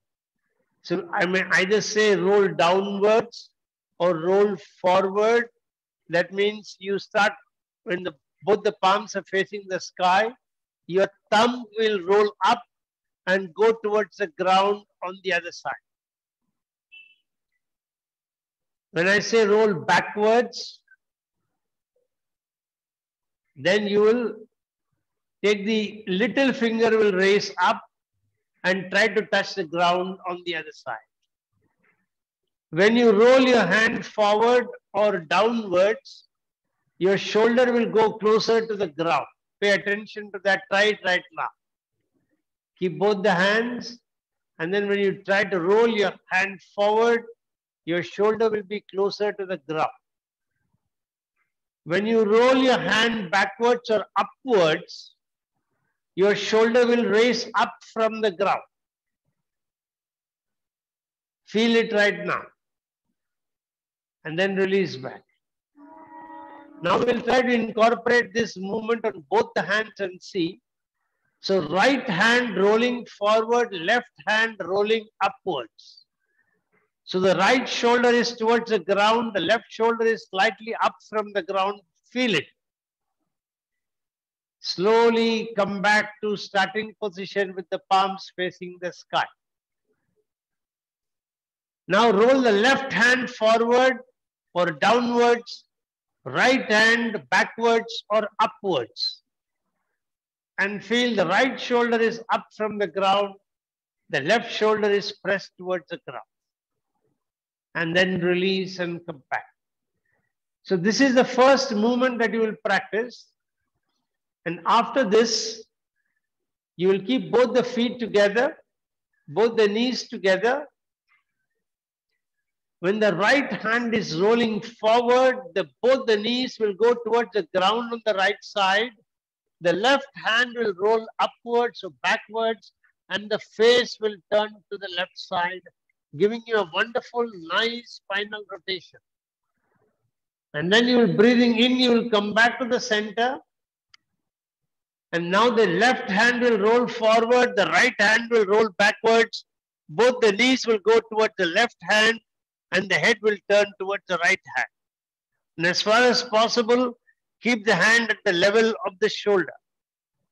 So I may either say roll downwards or roll forward. That means you start when both the palms are facing the sky, your thumb will roll up and go towards the ground on the other side. When I say roll backwards, then you will take the little finger will raise up and try to touch the ground on the other side. When you roll your hand forward or downwards, your shoulder will go closer to the ground. Pay attention to that. Try it right now. Keep both the hands, and then when you try to roll your hand forward, your shoulder will be closer to the ground. When you roll your hand backwards or upwards, your shoulder will raise up from the ground. Feel it right now. And then release back. Now we'll try to incorporate this movement on both the hands and see. So right hand rolling forward, left hand rolling upwards. So the right shoulder is towards the ground, the left shoulder is slightly up from the ground. Feel it. Slowly come back to starting position with the palms facing the sky. Now roll the left hand forward or downwards, right hand backwards or upwards. And feel the right shoulder is up from the ground, the left shoulder is pressed towards the ground. And then release and come back. So this is the first movement that you will practice. And after this, you will keep both the feet together, both the knees together. When the right hand is rolling forward, both the knees will go towards the ground on the right side. The left hand will roll upwards or backwards, and the face will turn to the left side, giving you a wonderful, nice spinal rotation. And then you will breathing in, you will come back to the center. And now the left hand will roll forward, the right hand will roll backwards. Both the knees will go towards the left hand and the head will turn towards the right hand. And as far as possible, keep the hand at the level of the shoulder.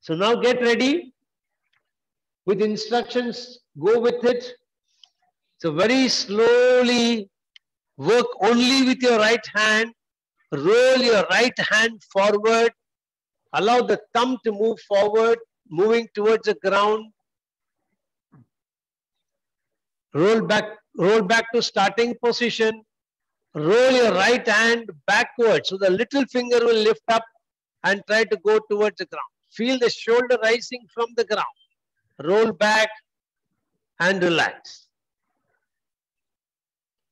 So now get ready. With instructions, go with it. So very slowly work only with your right hand. Roll your right hand forward. Allow the thumb to move forward, moving towards the ground. Roll back to starting position. Roll your right hand backwards. So the little finger will lift up and try to go towards the ground. Feel the shoulder rising from the ground. Roll back and relax.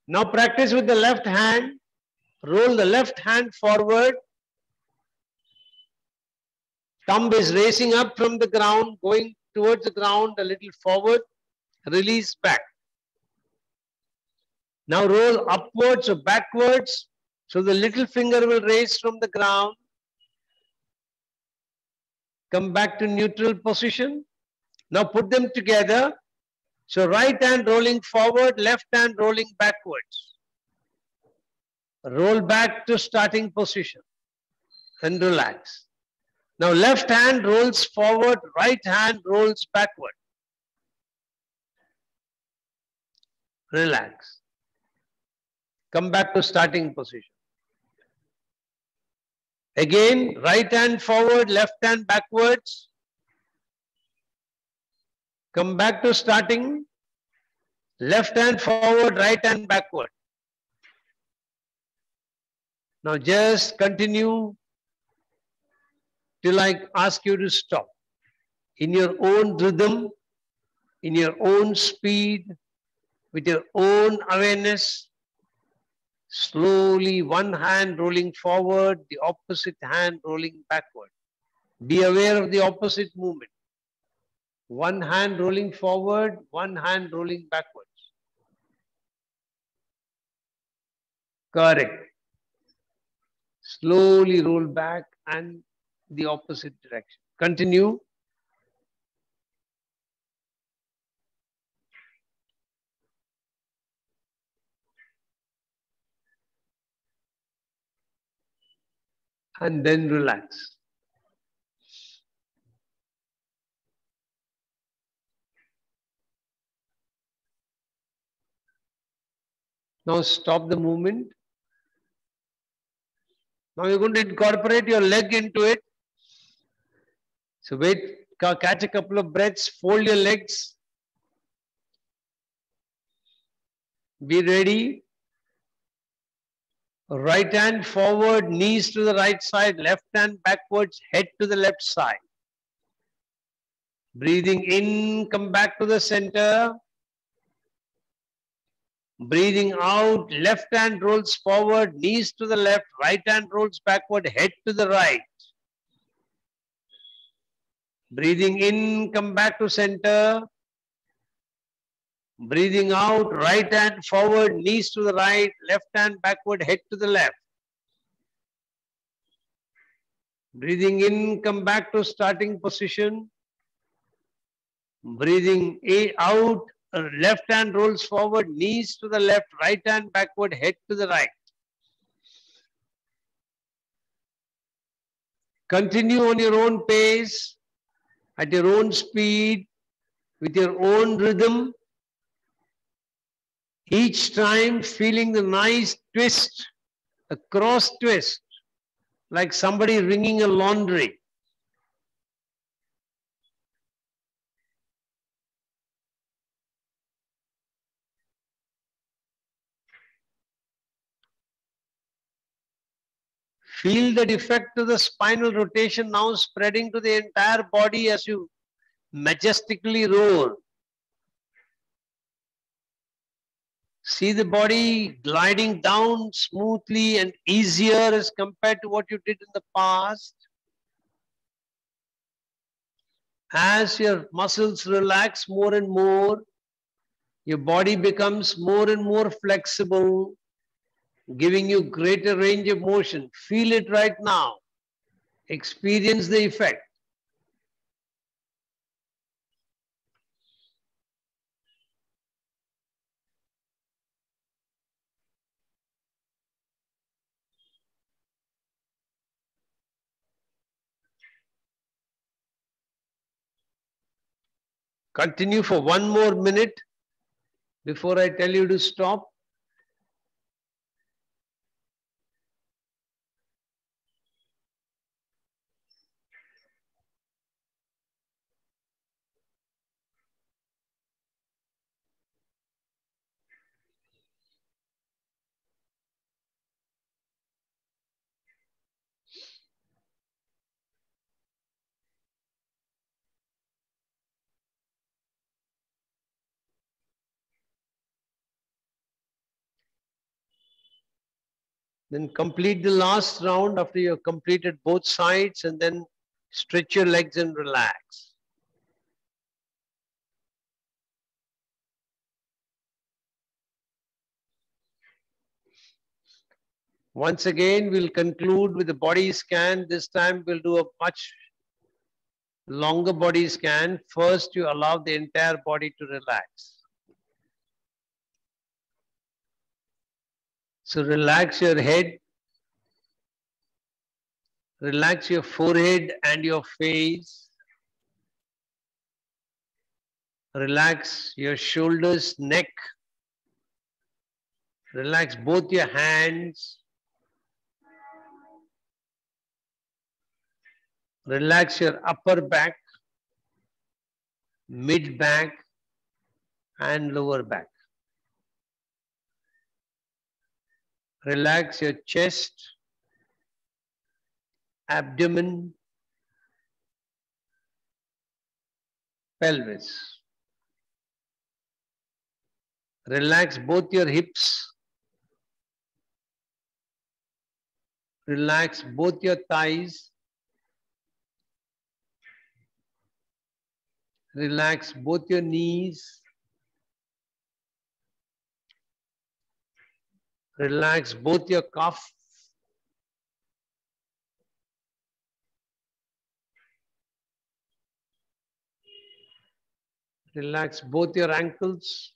Now practice with the left hand. Roll the left hand forward. Thumb is raising up from the ground, going towards the ground a little forward. Release back. Now roll upwards or backwards. So the little finger will raise from the ground. Come back to neutral position. Now put them together. So right hand rolling forward, left hand rolling backwards. Roll back to starting position and relax. Now left hand rolls forward, right hand rolls backward. Relax. Come back to starting position. Again, right hand forward, left hand backwards. Come back to starting. Left hand forward, right hand backward. Now just continue till I ask you to stop. In your own rhythm, in your own speed, with your own awareness. Slowly, one hand rolling forward, the opposite hand rolling backward. Be aware of the opposite movement. One hand rolling forward, one hand rolling backwards. Correct. Slowly roll back and the opposite direction. Continue. And then relax. Now stop the movement. Now you're going to incorporate your leg into it. So wait, catch a couple of breaths, fold your legs. Be ready. Right hand forward, knees to the right side, left hand backwards, head to the left side. Breathing in, come back to the center. Breathing out, left hand rolls forward, knees to the left, right hand rolls backward, head to the right. Breathing in, come back to center. Breathing out, right hand forward, knees to the right, left hand backward, head to the left. Breathing in, come back to starting position. Breathing out, left hand rolls forward, knees to the left, right hand backward, head to the right. Continue on your own pace, at your own speed, with your own rhythm. Each time feeling the nice twist, a cross twist, like somebody wringing a laundry. Feel the effect of the spinal rotation now spreading to the entire body as you majestically roll. See the body gliding down smoothly and easier as compared to what you did in the past. As your muscles relax more and more, your body becomes more and more flexible, giving you greater range of motion. Feel it right now. Experience the effect. Continue for one more minute before I tell you to stop. Then complete the last round after you have completed both sides, and then stretch your legs and relax. Once again, we'll conclude with the body scan. This time we'll do a much longer body scan. First, you allow the entire body to relax. So relax your head, relax your forehead and your face. Relax your shoulders, neck. Relax both your hands. Relax your upper back, mid back, and lower back. Relax your chest, abdomen, pelvis. Relax both your hips, Relax both your thighs. Relax both your knees. Relax both your calf. Relax both your ankles,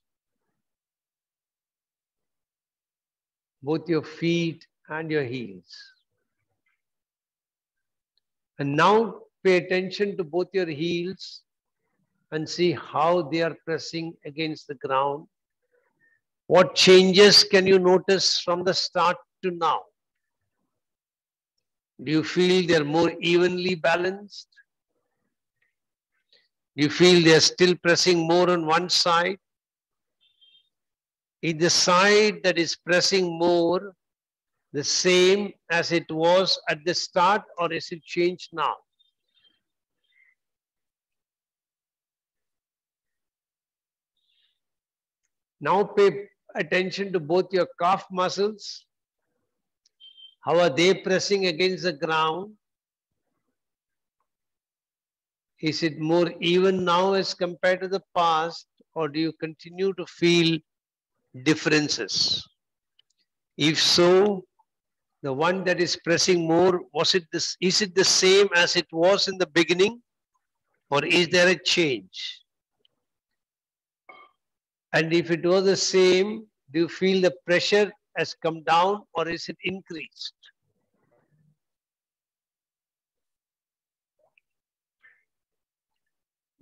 both your feet and your heels. And now pay attention to both your heels and see how they are pressing against the ground. What changes can you notice from the start to now? Do you feel they're more evenly balanced? Do you feel they're still pressing more on one side? Is the side that is pressing more the same as it was at the start, or is it changed now? Now pay attention to both your calf muscles. How are they pressing against the ground? Is it more even now as compared to the past, or do you continue to feel differences? If so, the one that is pressing more, is it the same as it was in the beginning, or is there a change? And if it was the same, do you feel the pressure has come down, or is it increased?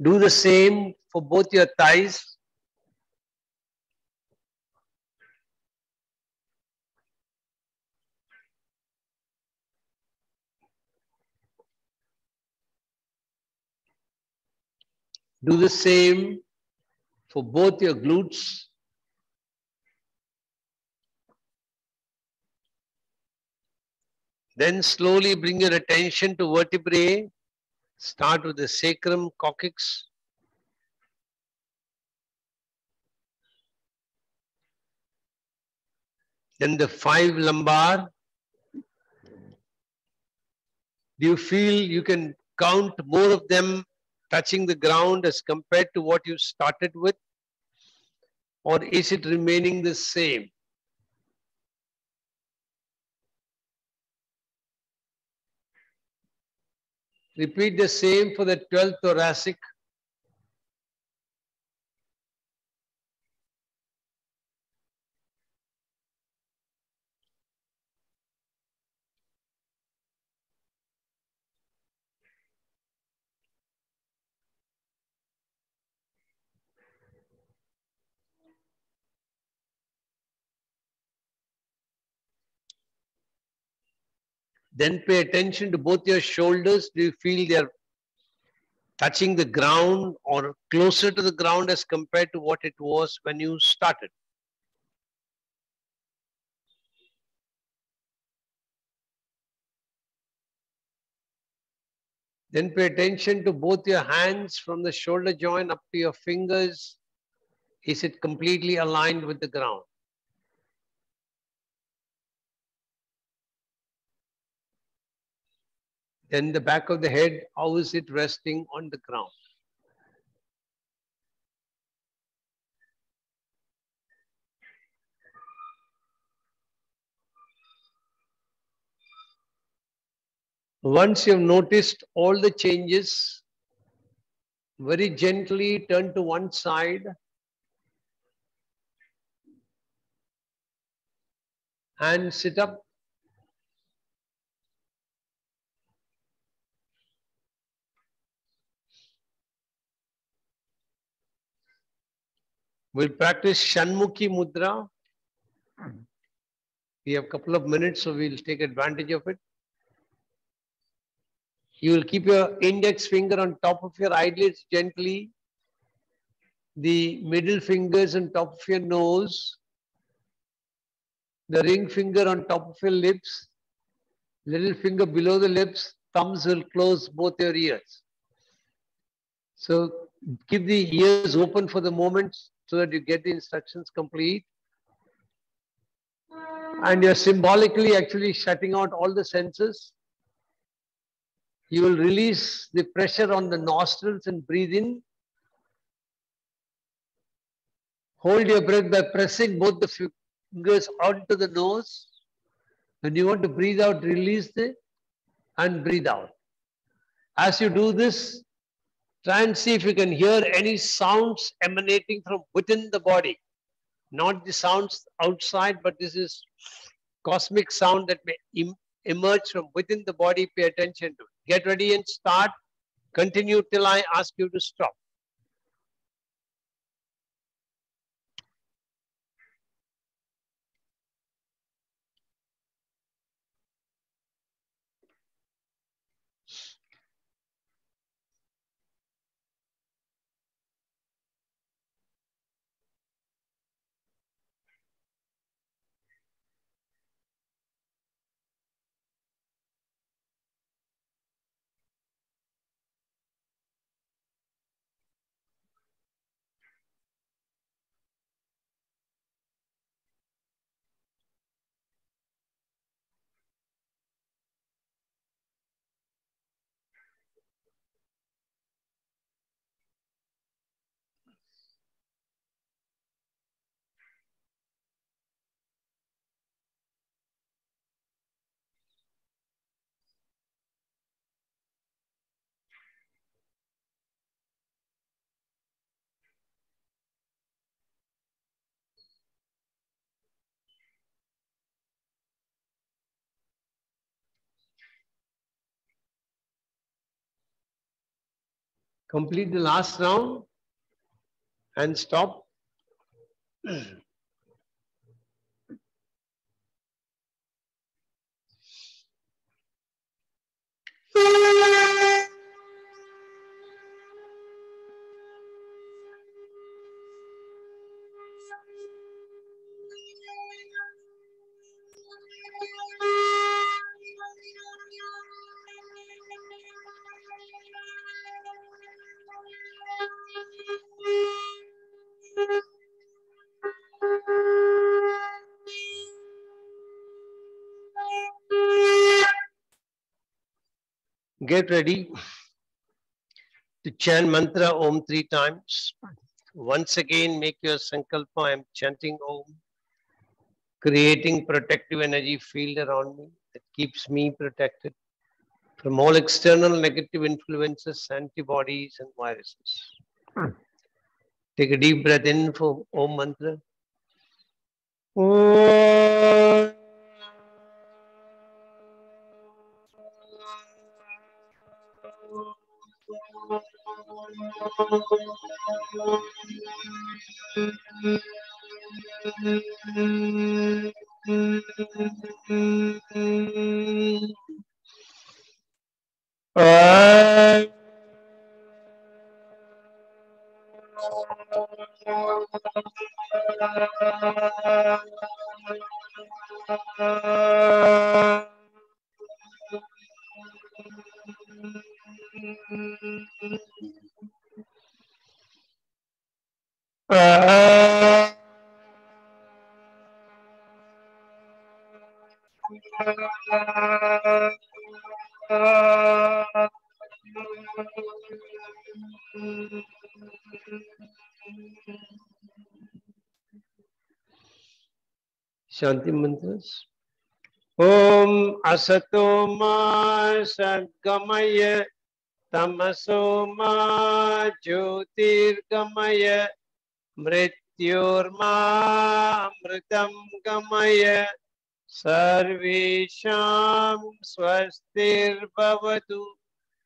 Do the same for both your thighs. Do the same for both your glutes. Then slowly bring your attention to vertebrae. Start with the sacrum, coccyx. Then the 5 lumbar. Do you feel you can count more of them touching the ground as compared to what you started with? Or is it remaining the same? Repeat the same for the 12th thoracic. Then pay attention to both your shoulders. Do you feel they are touching the ground or closer to the ground as compared to what it was when you started? Then pay attention to both your hands from the shoulder joint up to your fingers. Is it completely aligned with the ground? Then the back of the head, how is it resting on the ground? Once you've noticed all the changes, very gently turn to one side and sit up. We'll practice Shanmukhi Mudra. We have a couple of minutes, so we'll take advantage of it. You will keep your index finger on top of your eyelids gently, the middle fingers on top of your nose, the ring finger on top of your lips, little finger below the lips, thumbs will close both your ears. So keep the ears open for the moment so that you get the instructions complete. And you're symbolically actually shutting out all the senses. You will release the pressure on the nostrils and breathe in. Hold your breath by pressing both the fingers onto the nose. When you want to breathe out, release it and breathe out. As you do this, try and see if you can hear any sounds emanating from within the body. Not the sounds outside, but this is cosmic sound that may emerge from within the body. Pay attention to it. Get ready and start. Continue till I ask you to stop. Complete the last round and stop. Get ready to chant mantra Om 3 times. Once again, make your sankalpa. I am chanting Om, creating protective energy field around me that keeps me protected from all external negative influences, antibodies, and viruses. Take a deep breath in for Om mantra. Om. Shanti mantras. Om asato ma sadgamaya tamaso ma jyotirgamaya mrityorma amritam gamaya sarvesham swastir bhavatu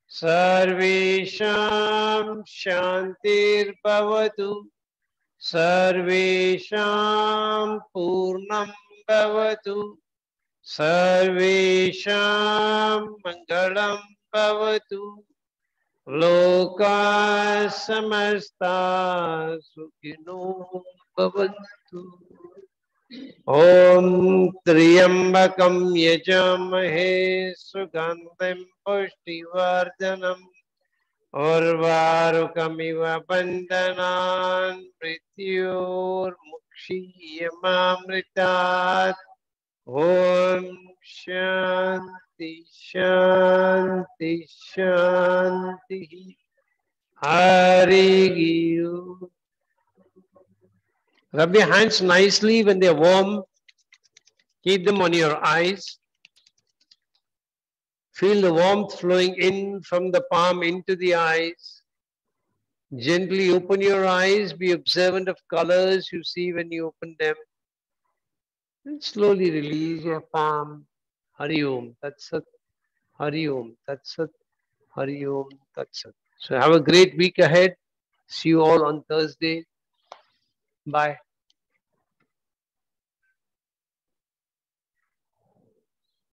sarvesham shantir bhavatu sarvesham purnam bhavatu sarvesham mangalam bhavatu loka samasta sukhino bhavantu. Om Triambakam Yajamahe Sugandhim Pushtivardhanam Urvarukamiva Bandhanan Mrityor Mukshiyamamritat Om Shanti Shanti Shanti. Hari Om. Rub your hands nicely when they're warm. Keep them on your eyes. Feel the warmth flowing in from the palm into the eyes. Gently open your eyes. Be observant of colors you see when you open them. And slowly release your palm. Hari Om. That's it. Hari Om. That's it. Hari Om. That's it. So have a great week ahead. See you all on Thursday. Bye.